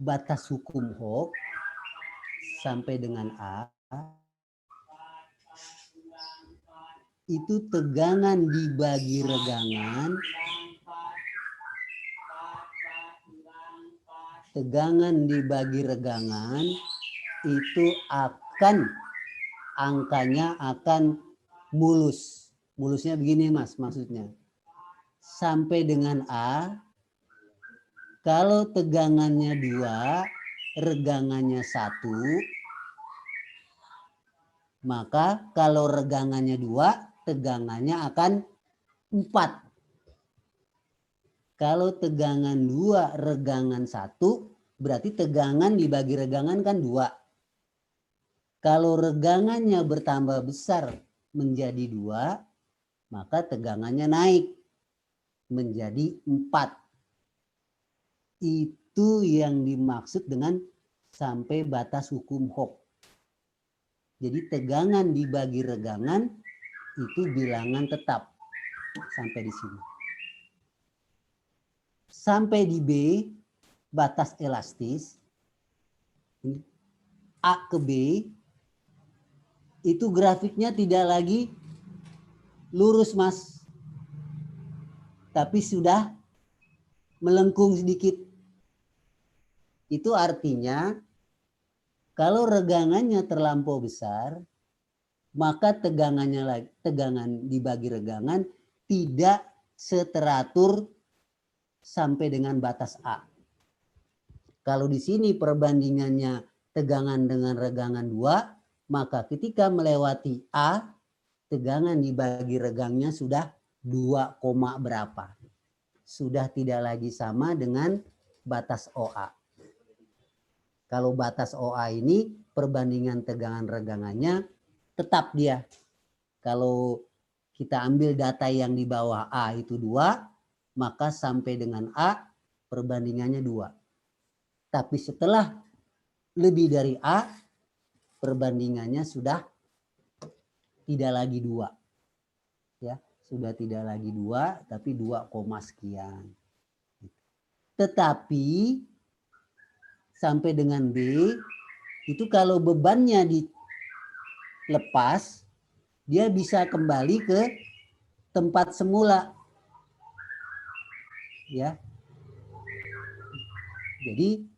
batas hukum Hooke sampai dengan A itu tegangan dibagi regangan, itu akan angkanya akan mulus. Mulusnya begini, Mas, maksudnya. Sampai dengan A, kalau tegangannya 2, regangannya 1, maka kalau regangannya 2, tegangannya akan 4. Kalau tegangan 2, regangan 1, berarti tegangan dibagi regangan kan 2. Kalau regangannya bertambah besar menjadi 2, maka tegangannya naik menjadi 4. Itu yang dimaksud dengan sampai batas hukum Hooke. Jadi tegangan dibagi regangan itu bilangan tetap sampai di sini. Sampai di B, batas elastis, A ke B, itu grafiknya tidak lagi lurus, Mas. Tapi sudah melengkung sedikit. Itu artinya kalau regangannya terlampau besar, maka tegangan dibagi regangan tidak seteratur sampai dengan batas A. Kalau di sini perbandingannya tegangan dengan regangan 2, maka ketika melewati A, tegangan dibagi regangnya sudah 2, berapa. Sudah tidak lagi sama dengan batas OA. Kalau batas OA ini perbandingan tegangan regangannya tetap dia. Kalau kita ambil data yang di bawah A itu 2, maka sampai dengan A perbandingannya 2. Tapi setelah lebih dari A, perbandingannya sudah tidak lagi 2. Ya, sudah tidak lagi 2 tapi 2, sekian. Tetapi sampai dengan B itu kalau bebannya dilepas, dia bisa kembali ke tempat semula. Ya. Jadi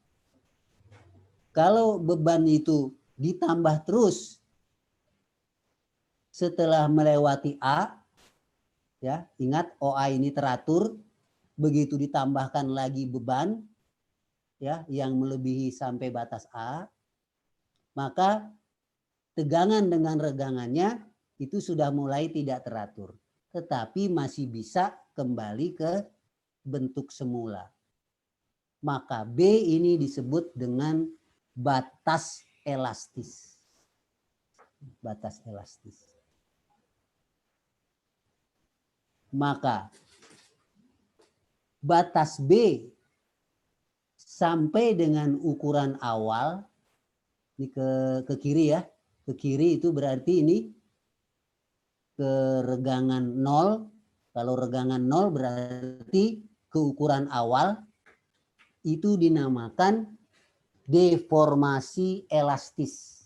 kalau beban itu ditambah terus setelah melewati A, ya, ingat OA ini teratur, begitu ditambahkan lagi beban, ya, yang melebihi sampai batas A, maka tegangan dengan regangannya itu sudah mulai tidak teratur, tetapi masih bisa kembali ke bentuk semula. Maka B ini disebut dengan batas elastis. Batas elastis. Maka batas B sampai dengan ukuran awal, ini ke kiri ya, ke kiri itu berarti ini ke regangan 0. Kalau regangan 0 berarti ke ukuran awal, itu dinamakan deformasi elastis.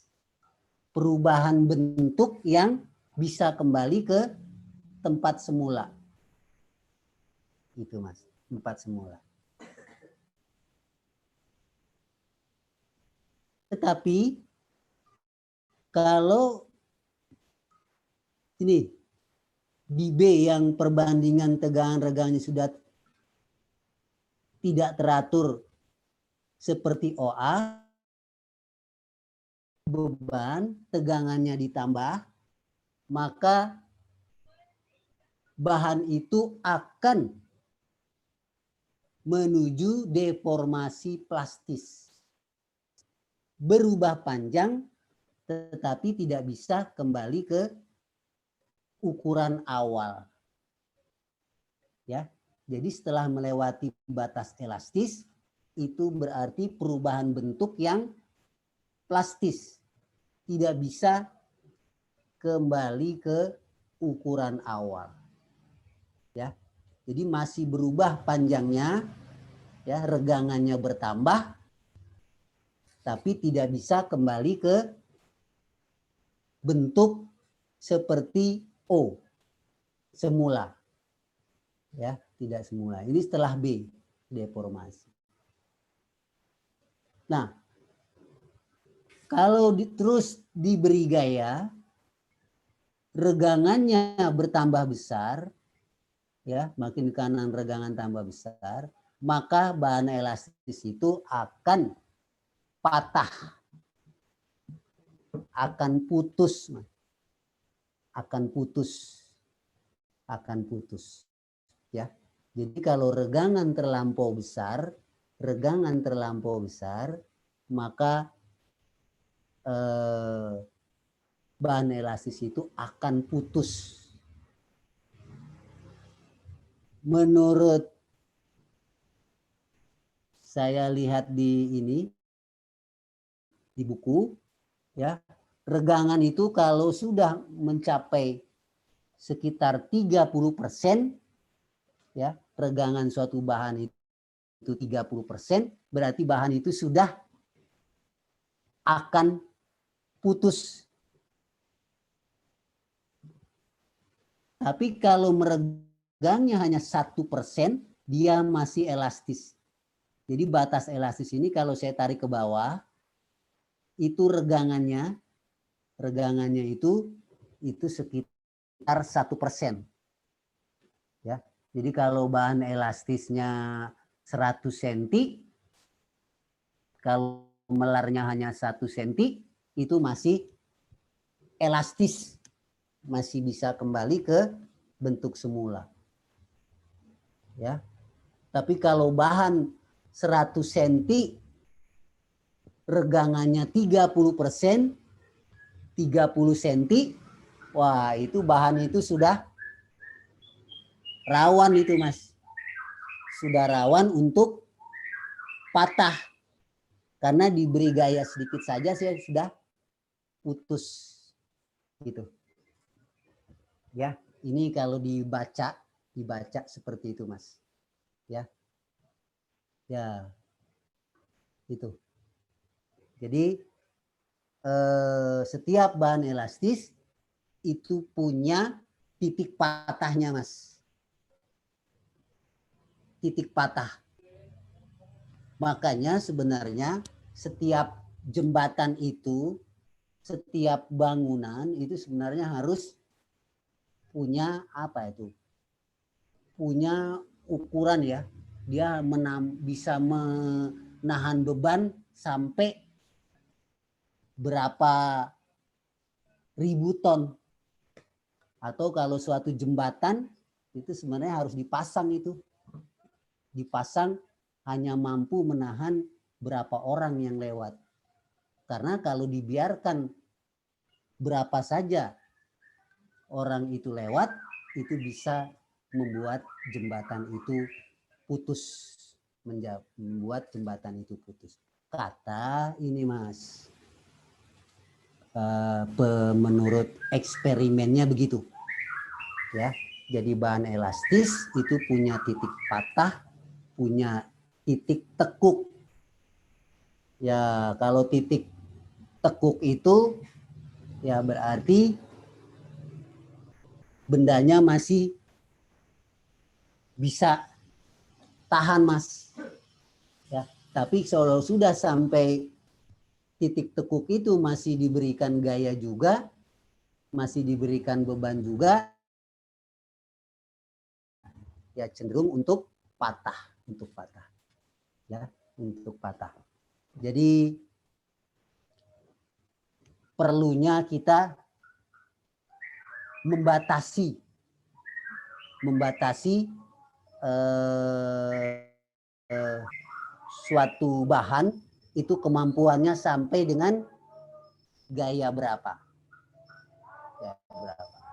Perubahan bentuk yang bisa kembali ke tempat semula. Itu Mas, tempat semula. Tetapi kalau ini di B yang perbandingan tegangan regangannya sudah tidak teratur seperti OA, beban tegangannya ditambah, maka bahan itu akan menuju deformasi plastis. Berubah panjang tetapi tidak bisa kembali ke ukuran awal. Ya. Jadi setelah melewati batas elastis, itu berarti perubahan bentuk yang plastis. Tidak bisa kembali ke ukuran awal. Ya. Jadi masih berubah panjangnya, ya, regangannya bertambah, tapi tidak bisa kembali ke bentuk seperti O semula. Ya, tidak semula. Ini setelah B, deformasi. Nah, kalau terus diberi gaya, regangannya bertambah besar, ya, makin kanan regangan tambah besar, maka bahan elastis itu akan patah, akan putus, akan putus, ya. Jadi kalau regangan terlampau besar, maka bahan elastis itu akan putus. Menurut saya lihat di buku, ya, regangan itu kalau sudah mencapai sekitar 30%, ya, regangan suatu bahan itu 30%, berarti bahan itu sudah akan putus. Tapi kalau meregangnya hanya 1%, dia masih elastis. Jadi batas elastis ini kalau saya tarik ke bawah, itu regangannya itu sekitar 1%. Ya. Jadi kalau bahan elastisnya 100 cm, kalau melarnya hanya 1 cm, itu masih elastis. Masih bisa kembali ke bentuk semula. Ya. Tapi kalau bahan 100 cm, regangannya 30%, 30 cm, wah itu bahan itu sudah rawan itu Mas. Sudah rawan untuk patah. Karena diberi gaya sedikit saja saya sudah putus gitu. Ya, ini kalau dibaca seperti itu, Mas. Ya. Ya. Itu. Jadi setiap bahan elastis itu punya titik patahnya, Mas. Titik patah. Makanya sebenarnya setiap jembatan itu, setiap bangunan itu sebenarnya harus punya apa itu? Punya ukuran ya. Dia bisa menahan beban sampai berapa ribu ton. Atau kalau suatu jembatan itu sebenarnya harus dipasang itu. Dipasang hanya mampu menahan berapa orang yang lewat. Karena kalau dibiarkan berapa saja orang itu lewat, itu bisa membuat jembatan itu putus. Membuat jembatan itu putus. Kata ini, Mas. Menurut eksperimennya begitu. Ya. Jadi bahan elastis itu punya titik patah, punya titik tekuk. Ya, kalau titik tekuk itu ya berarti bendanya masih bisa tahan, Mas. Ya, tapi kalau sudah sampai titik tekuk itu masih diberikan gaya juga, masih diberikan beban juga, ya cenderung untuk patah, ya, untuk patah. Jadi perlunya kita membatasi suatu bahan itu kemampuannya sampai dengan gaya berapa.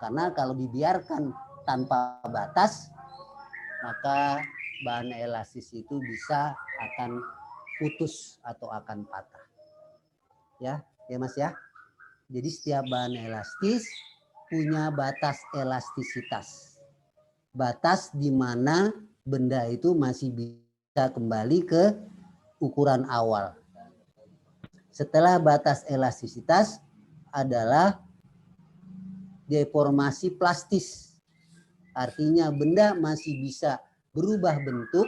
Karena kalau dibiarkan tanpa batas, maka bahan elastis itu bisa akan putus atau akan patah. Ya Mas ya. Jadi setiap bahan elastis punya batas elastisitas. Batas di mana benda itu masih bisa kembali ke ukuran awal. Setelah batas elastisitas adalah deformasi plastis. Artinya benda masih bisa berubah bentuk,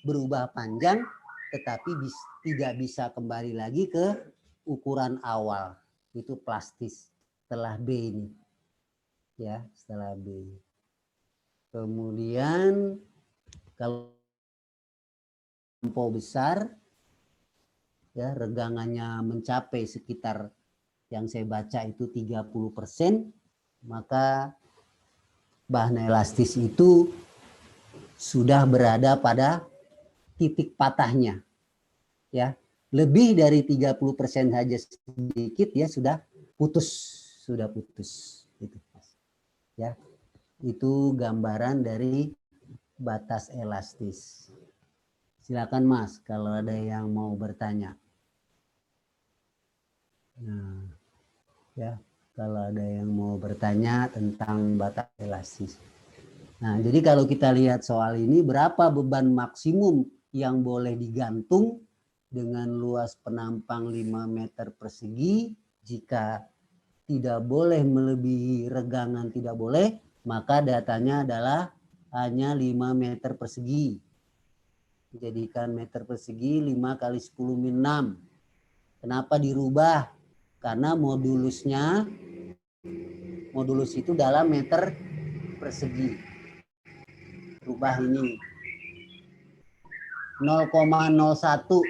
berubah panjang, tetapi tidak bisa kembali lagi ke ukuran awal. Itu plastis setelah B ini. Ya, setelah B. Kemudian kalau lampau besar, ya regangannya mencapai sekitar yang saya baca itu 30%, maka bahan elastis itu sudah berada pada titik patahnya. Ya, lebih dari 30% saja sedikit ya sudah putus. Gitu. Ya. Itu gambaran dari batas elastis. Silakan Mas kalau ada yang mau bertanya. Nah, ya, kalau ada yang mau bertanya tentang batas elastis. Nah, jadi kalau kita lihat soal ini, berapa beban maksimum yang boleh digantung dengan luas penampang 5 meter persegi? Jika tidak boleh melebihi regangan, tidak boleh, maka datanya adalah hanya 5 meter persegi. Jadikan meter persegi 5 kali 10 min 6. Kenapa dirubah? Karena modulus itu dalam meter persegi. Rubah ini. 0,01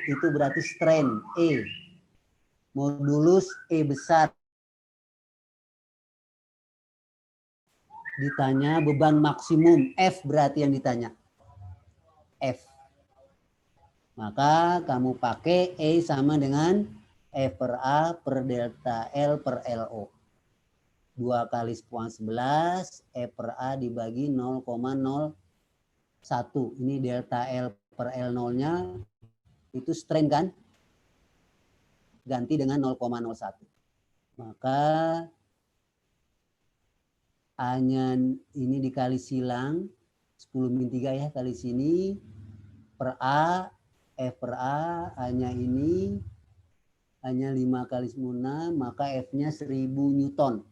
itu berarti strain E. Modulus E besar. Ditanya beban maksimum, F berarti yang ditanya. F. Maka kamu pakai E sama dengan F per A per delta L per LO. 2 kali 10⁻11, E per A dibagi 0,01. Ini delta L per L0-nya itu strain kan? Ganti dengan 0,01. Maka A-nya ini dikali silang 10-3 ya, kali sini per A, F per A, A-nya ini hanya 5 kali 6, maka F-nya 1000 Newton.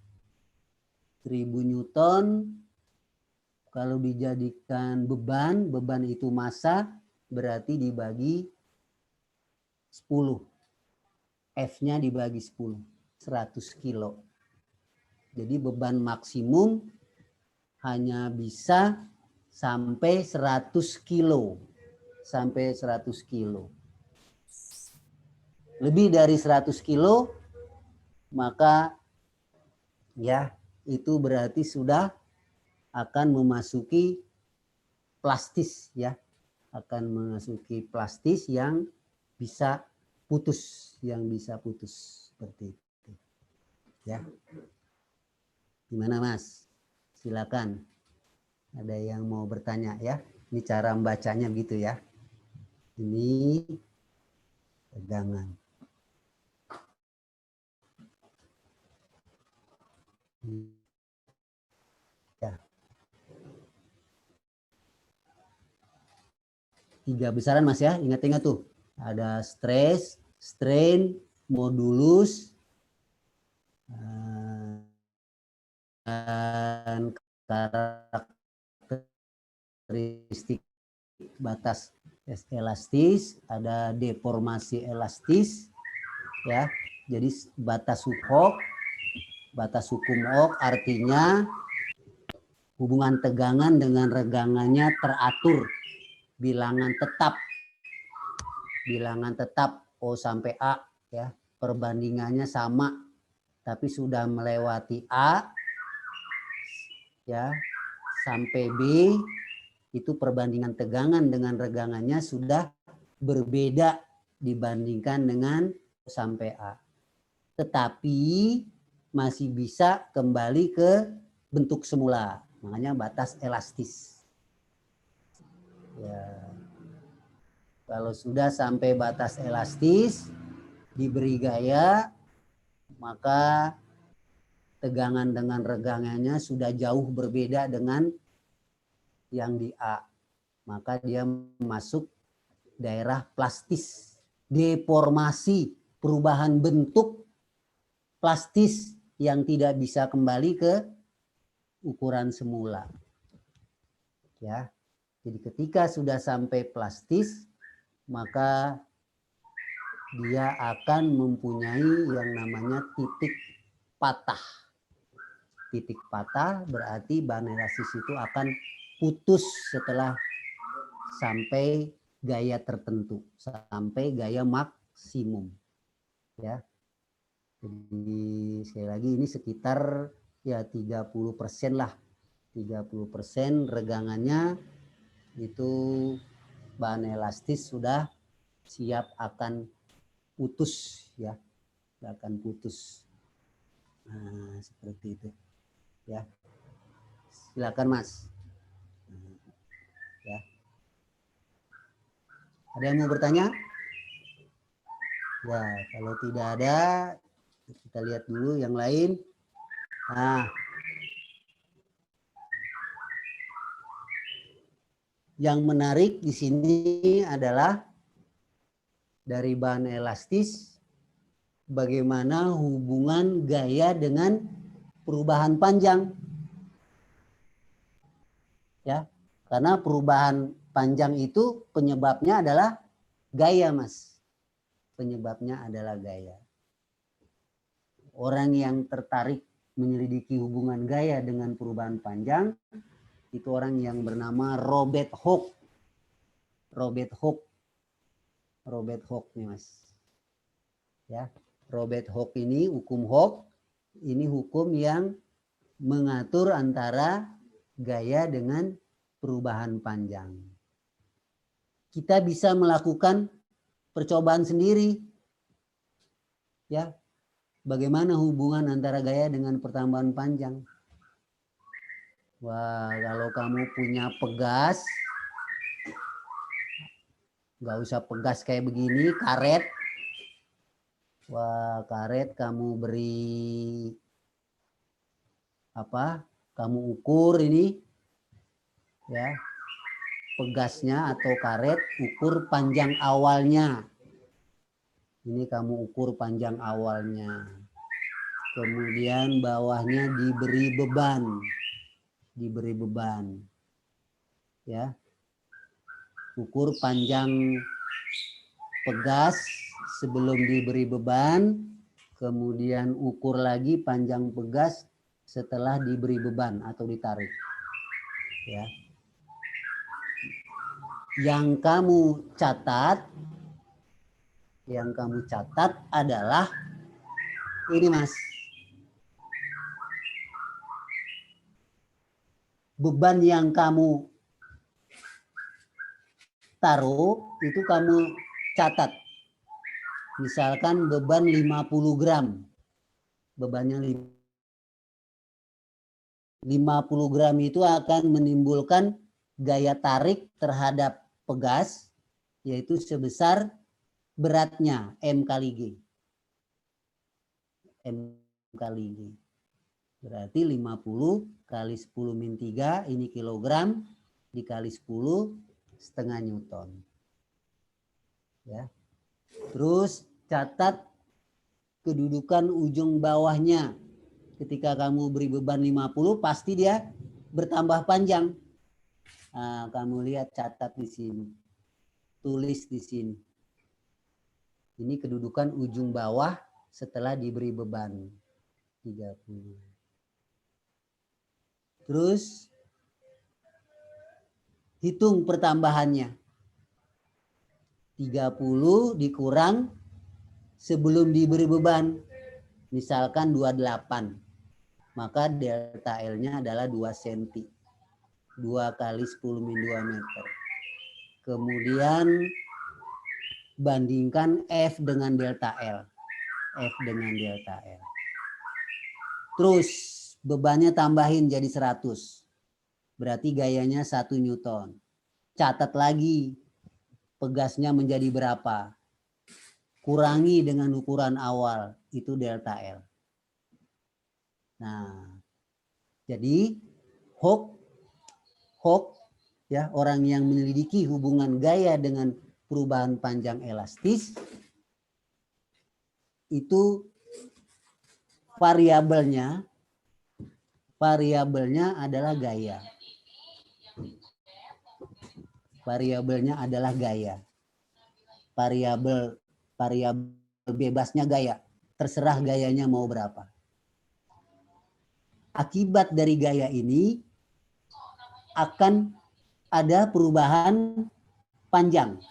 1000 Newton kalau dijadikan beban, beban itu massa, berarti dibagi 10. F-nya dibagi 10, 100 kilo. Jadi beban maksimum hanya bisa sampai 100 kilo. Sampai 100 kilo. Lebih dari 100 kilo, maka ya itu berarti sudah akan memasuki plastis ya. Akan memasuki plastis yang bisa putus, seperti itu. Ya. Gimana Mas? Silakan. Ada yang mau bertanya ya? Ini cara membacanya gitu ya. Ini tegangan. Ya. 3 besaran Mas ya, ingat-ingat tuh. Ada stres, strain, modulus, dan karakteristik batas elastis, ada deformasi elastis, ya. Jadi batas hukum Hooke artinya hubungan tegangan dengan regangannya teratur, bilangan tetap O sampai A, ya. Perbandingannya sama, tapi sudah melewati A, ya, sampai B, itu perbandingan tegangan dengan regangannya sudah berbeda dibandingkan dengan sampai A. Tetapi masih bisa kembali ke bentuk semula. Makanya batas elastis. Ya. Kalau sudah sampai batas elastis, diberi gaya, maka tegangan dengan regangannya sudah jauh berbeda dengan yang di A. Maka dia masuk daerah plastis, deformasi, perubahan bentuk plastis yang tidak bisa kembali ke ukuran semula. Ya. Jadi ketika sudah sampai plastis, maka dia akan mempunyai yang namanya titik patah. Titik patah berarti bahan elastis itu akan putus setelah sampai gaya tertentu, sampai gaya maksimum. Ya. Jadi sekali lagi ini sekitar ya 30% lah. 30% regangannya itu bahan elastis sudah siap akan putus ya. Akan putus. Nah, seperti itu. Ya. Silakan Mas. Ya. Ada yang mau bertanya? Ya, kalau tidak ada, kita lihat dulu yang lain. Nah, yang menarik di sini adalah dari bahan elastis, bagaimana hubungan gaya dengan perubahan panjang. Ya, karena perubahan panjang itu penyebabnya adalah gaya, Mas. Penyebabnya adalah gaya. Orang yang tertarik menyelidiki hubungan gaya dengan perubahan panjang itu orang yang bernama Robert Hooke. Robert Hooke nih Mas. Ya, Robert Hooke ini hukum Hooke ini hukum yang mengatur antara gaya dengan perubahan panjang. Kita bisa melakukan percobaan sendiri. Ya. Bagaimana hubungan antara gaya dengan pertambahan panjang? Wah, kalau kamu punya pegas, nggak usah pegas kayak begini, karet. Wah, karet kamu beri apa? Kamu ukur ini ya. Pegasnya atau karet ukur panjang awalnya. Ini kamu ukur panjang awalnya. Kemudian bawahnya diberi beban. Diberi beban. Ya. Ukur panjang pegas sebelum diberi beban, kemudian ukur lagi panjang pegas setelah diberi beban atau ditarik. Ya. Yang kamu catat adalah ini, Mas. Beban yang kamu taruh itu kamu catat. Misalkan beban 50 gram. Bebannya 50 gram itu akan menimbulkan gaya tarik terhadap pegas, yaitu sebesar beratnya M kali G. M kali G. Berarti 50 kali 10 min 3, ini kilogram, dikali 10, setengah Newton. Ya. Terus catat kedudukan ujung bawahnya. Ketika kamu beri beban 50, pasti dia bertambah panjang. Nah, kamu lihat, catat di sini. Tulis di sini. Ini kedudukan ujung bawah setelah diberi beban. 30. Terus hitung pertambahannya. 30 dikurang sebelum diberi beban. Misalkan 28. Maka delta L-nya adalah 2 cm. 2 kali 10 min 2 meter. Kemudian bandingkan F dengan delta L. F dengan delta L. Terus bebannya tambahin jadi 100. Berarti gayanya 1 Newton. Catat lagi pegasnya menjadi berapa. Kurangi dengan ukuran awal. Itu delta L. Nah, jadi Hawke ya, orang yang menyelidiki hubungan gaya dengan perubahan panjang elastis, itu variabelnya adalah gaya. Variabelnya adalah gaya. Variabel bebasnya gaya. Terserah gayanya mau berapa. Akibat dari gaya ini akan ada perubahan panjang.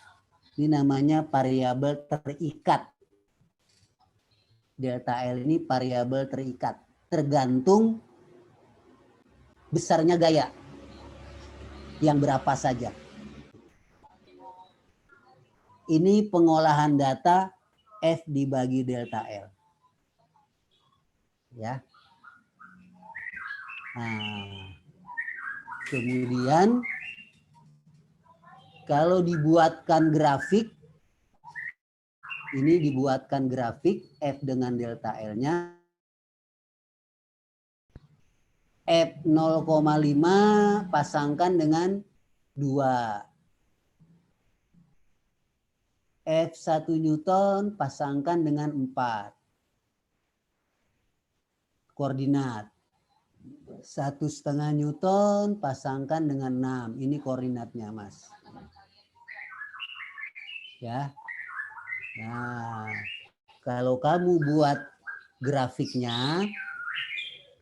Ini namanya variabel terikat. Delta L ini variabel terikat. Tergantung besarnya gaya. Yang berapa saja. Ini pengolahan data F dibagi delta L. Ya. Nah, kemudian kalau dibuatkan grafik, ini dibuatkan grafik F dengan delta L-nya. F 0,5 pasangkan dengan 2. F 1 Newton pasangkan dengan 4. Koordinat. 1,5 Newton pasangkan dengan 6. Ini koordinatnya, Mas. Ya. Nah, kalau kamu buat grafiknya,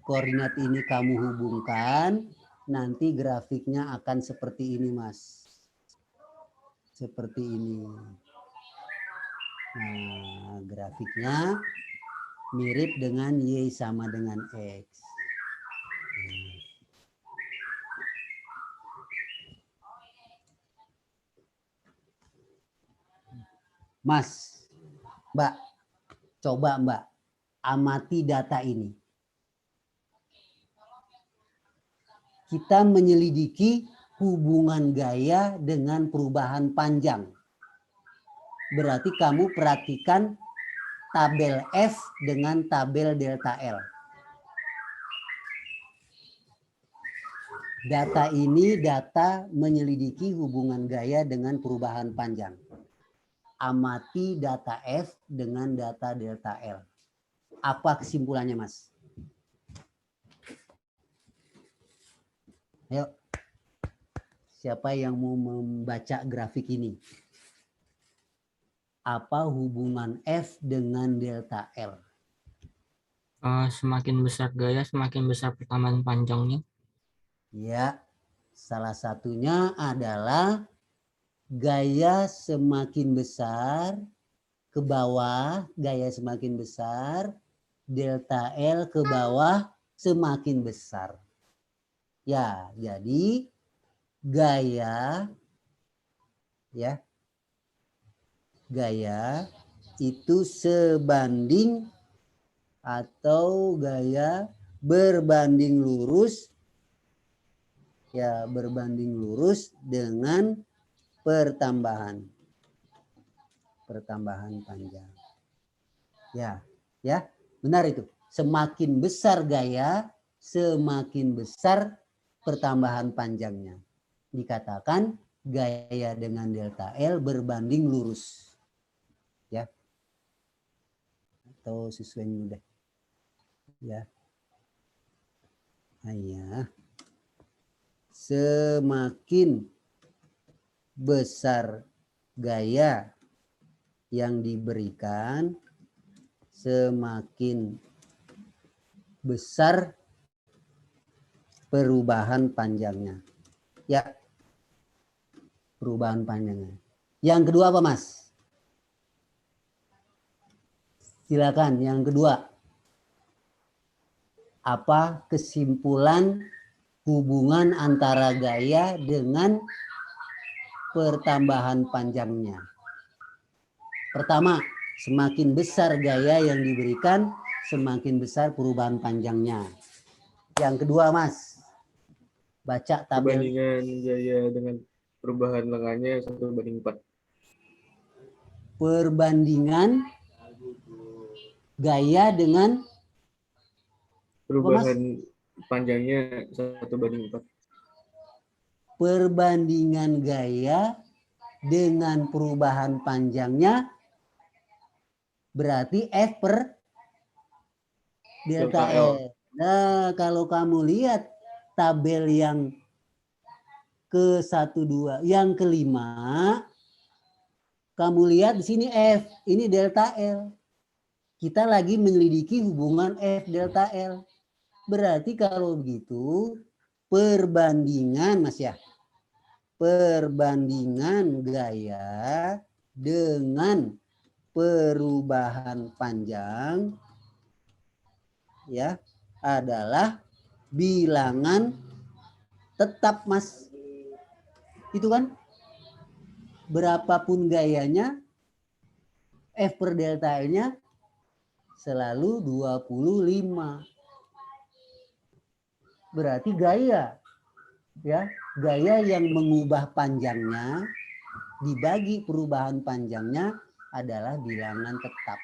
koordinat ini kamu hubungkan, nanti grafiknya akan seperti ini, Mas. Seperti ini. Nah, grafiknya mirip dengan Y sama dengan X. Mas, Mbak, coba Mbak amati data ini. Kita menyelidiki hubungan gaya dengan perubahan panjang. Berarti kamu perhatikan tabel F dengan tabel delta L. Data ini data menyelidiki hubungan gaya dengan perubahan panjang. Amati data F dengan data delta L. Apa kesimpulannya, Mas? Ayo. Siapa yang mau membaca grafik ini? Apa hubungan F dengan delta L? Semakin besar gaya, semakin besar pertambahan panjangnya. Ya, salah satunya adalah gaya semakin besar ke bawah, gaya semakin besar, delta L ke bawah semakin besar. Ya, jadi gaya itu sebanding atau gaya berbanding lurus dengan pertambahan panjang. Ya, benar itu. Semakin besar gaya, semakin besar pertambahan panjangnya. Dikatakan gaya dengan delta L berbanding lurus. Ya. Atau sesuai mudah. Ya. Hanya semakin besar gaya yang diberikan, semakin besar perubahan panjangnya. Ya, perubahan panjangnya. Yang kedua apa, Mas? Silakan, yang kedua. Apa kesimpulan hubungan antara gaya dengan pertambahan panjangnya? Pertama, semakin besar gaya yang diberikan, semakin besar perubahan panjangnya. Yang kedua, Mas, baca tabel. Perbandingan gaya dengan perubahan lengannya 1:4. Perbandingan gaya dengan Perubahan panjangnya 1:4. Perbandingan gaya dengan perubahan panjangnya berarti F per delta L. Nah, kalau kamu lihat tabel yang ke-1, 2, yang kelima, kamu lihat di sini F, ini delta L. Kita lagi menyelidiki hubungan F delta L. Berarti kalau begitu perbandingan, Mas ya, perbandingan gaya dengan perubahan panjang ya adalah bilangan tetap, Mas. Itu kan berapapun gayanya, F per delta L-nya selalu 25. Berarti gaya yang mengubah panjangnya dibagi perubahan panjangnya adalah bilangan tetap.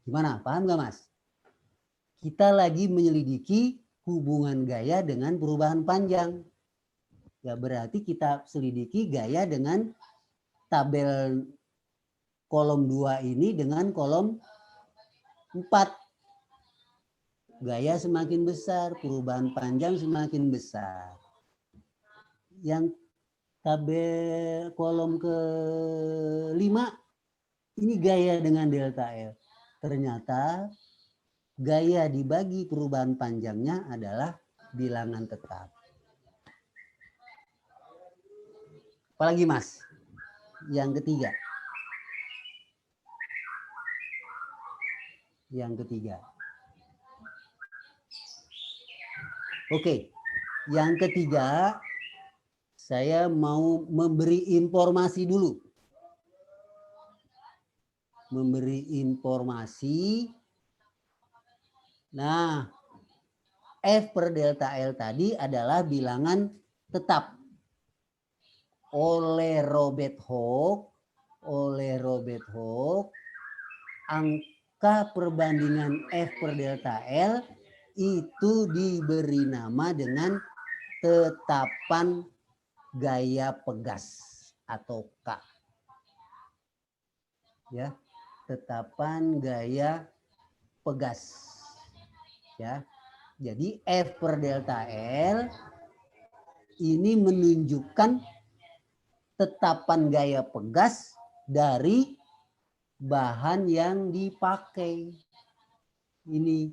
Gimana? Paham nggak, Mas? Kita lagi menyelidiki hubungan gaya dengan perubahan panjang. Ya berarti kita selidiki gaya dengan tabel kolom 2 ini dengan kolom 4. Gaya semakin besar, perubahan panjang semakin besar. Yang tabel kolom ke-5 ini gaya dengan delta L. Ternyata gaya dibagi perubahan panjangnya adalah bilangan tetap. Apalagi, Mas? Yang ketiga. Oke, yang ketiga saya mau memberi informasi dulu. Nah, F per delta L tadi adalah bilangan tetap. oleh Robert Hooke, angka perbandingan F per delta L itu diberi nama dengan tetapan gaya pegas atau K. Ya, tetapan gaya pegas. Ya. Jadi F per delta L ini menunjukkan tetapan gaya pegas dari bahan yang dipakai. Ini.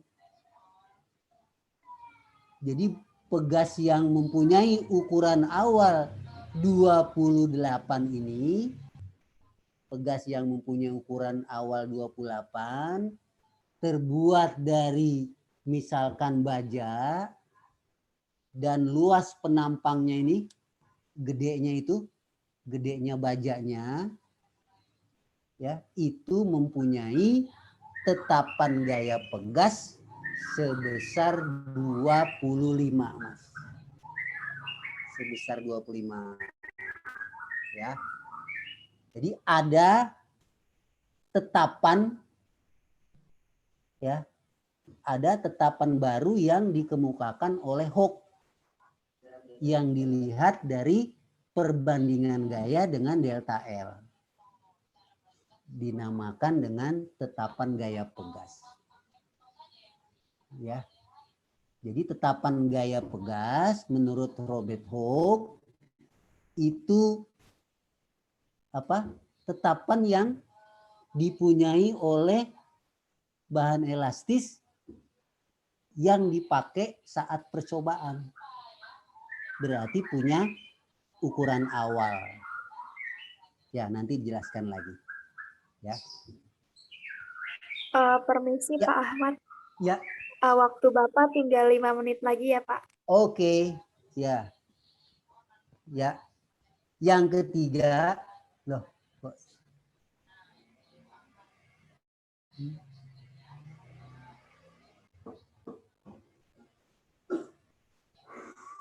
Jadi pegas yang mempunyai ukuran awal 28 ini, pegas yang mempunyai ukuran awal 28 terbuat dari misalkan baja dan luas penampangnya ini gedenya bajanya ya, itu mempunyai tetapan gaya pegas sebesar 25, Mas. Sebesar 25. Ya. Jadi ada tetapan ya, ada tetapan baru yang dikemukakan oleh Hooke yang dilihat dari perbandingan gaya dengan delta L. Dinamakan dengan tetapan gaya pegas. Ya. Jadi tetapan gaya pegas menurut Robert Hooke itu apa? Tetapan yang dipunyai oleh bahan elastis yang dipakai saat percobaan. Berarti punya ukuran awal. Ya, nanti dijelaskan lagi. Ya. Permisi Ya. Pak Ahmad. Ya. Waktu Bapak tinggal 5 menit lagi ya Pak. Oke. Ya. Ya. Yang ketiga, loh. Kok.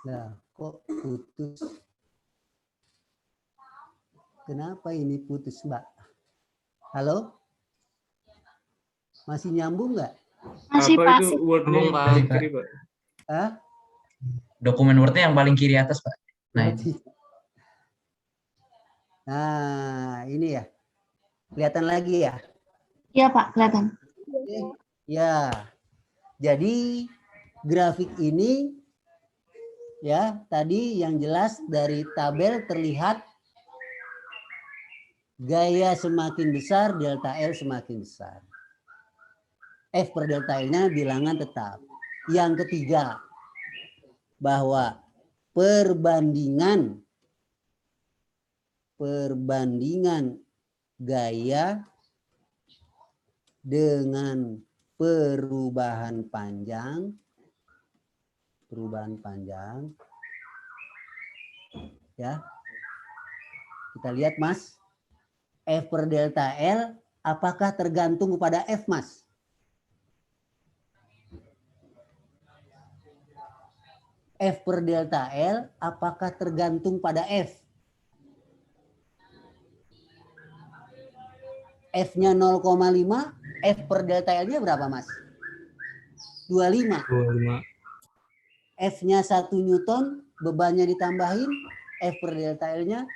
Nah, kok putus? Kenapa ini putus, Mbak? Halo? Masih nyambung nggak? Masih Apa Pak. itu wordnya yang Pak. paling kiri, Pak? Hah? Dokumen Word-nya yang paling kiri atas, Pak. Nah, itu. Nah, ini ya. Kelihatan lagi ya? Iya Pak, kelihatan. Ya. Jadi grafik ini ya, tadi yang jelas dari tabel terlihat gaya semakin besar, delta L semakin besar. F per delta L-nya bilangan tetap. Yang ketiga, bahwa perbandingan gaya dengan perubahan panjang ya. Kita lihat Mas, F per delta L apakah tergantung kepada F, Mas? F per delta L apakah tergantung pada F? F-nya 0,5, F per delta L-nya berapa, Mas? 25. 25. F-nya 1 Newton, bebannya ditambahin, F per delta L-nya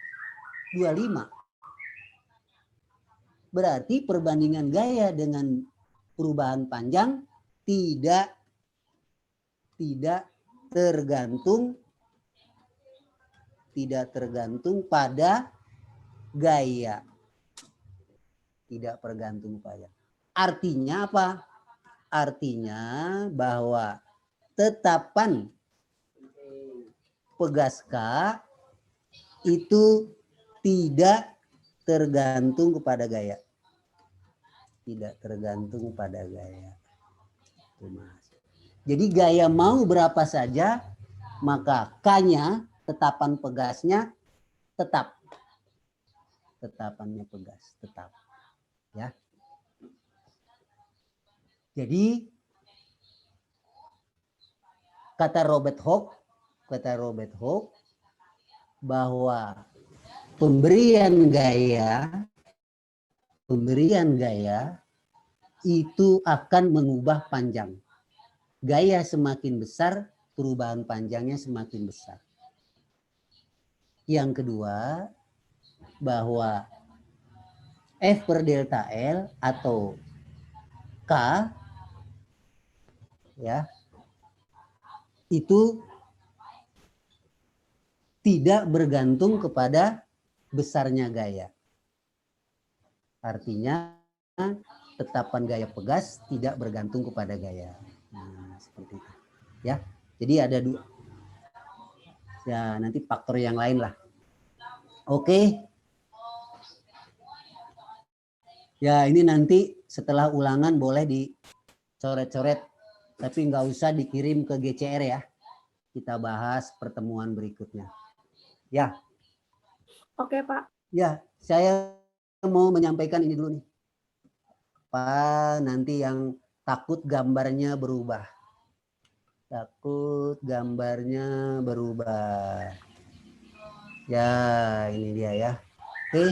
25. Berarti perbandingan gaya dengan perubahan panjang tidak tergantung pada gaya. Tidak tergantung pada. Artinya apa? Artinya bahwa tetapan pegas K itu tidak tergantung kepada gaya. Tidak tergantung pada gaya. Jadi gaya mau berapa saja, maka K-nya, tetapan pegasnya, tetap. Tetapannya pegas, tetap. Ya. Jadi kata Robert Hooke bahwa pemberian gaya itu akan mengubah panjang. Gaya semakin besar, perubahan panjangnya semakin besar. Yang kedua, bahwa F per delta L atau K ya itu tidak bergantung kepada besarnya gaya. Artinya tetapan gaya pegas tidak bergantung kepada gaya. Nah, seperti itu. Ya. Jadi ada dua. Ya, nanti faktor yang lain lah. Oke. Ya, ini nanti setelah ulangan boleh dicoret-coret, tapi nggak usah dikirim ke GCR ya. Kita bahas pertemuan berikutnya. Ya. Oke, Pak. Ya, saya mau menyampaikan ini dulu nih. Pak, nanti yang takut gambarnya berubah. Takut gambarnya berubah. Ya, ini dia ya.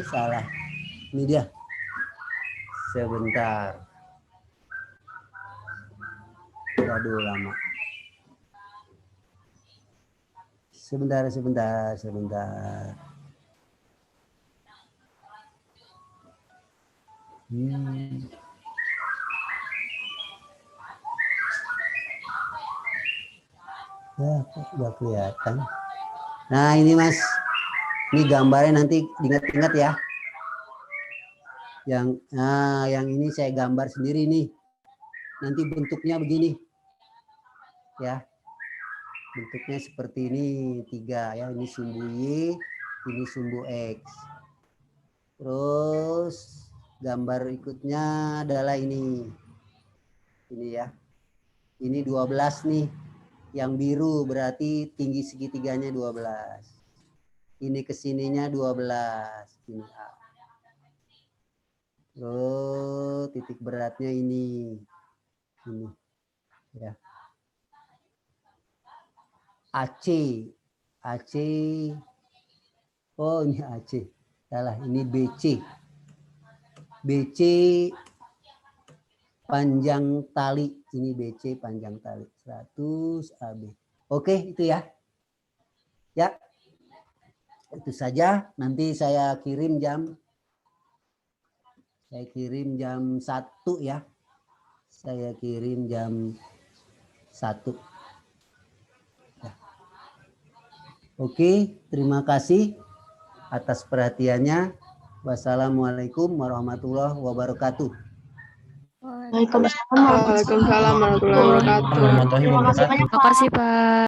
Salah. Ini dia. Sebentar. Aduh, lama. Sebentar. Ya, kok nggak kelihatan. Nah, ini Mas. Ini gambarnya nanti diingat-ingat ya. Yang ini saya gambar sendiri nih. Nanti bentuknya begini. Ya. Bentuknya seperti ini, 3 ya. Ini sumbu Y, ini sumbu X. Terus gambar ikutnya adalah ini. Ini ya. Ini 12 nih. Yang biru berarti tinggi segitiganya 12. Ini kesininya 12. Ini A. Terus titik beratnya ini. Ini. Ya. AC. Oh, ini AC. Salah, ini BC. BC panjang tali. Ini BC panjang tali. 100 AB. Oke, itu ya. Ya. Itu saja. Nanti saya kirim jam 1 ya. Saya kirim jam 1. Ya. Oke, terima kasih atas perhatiannya. Wassalamualaikum warahmatullahi wabarakatuh. Waalaikumsalam. Waalaikumsalam warahmatullahi wabarakatuh. Warahmatullahi Terima kasih wabarakatuh. banyak, Pak. Makasih, Pak.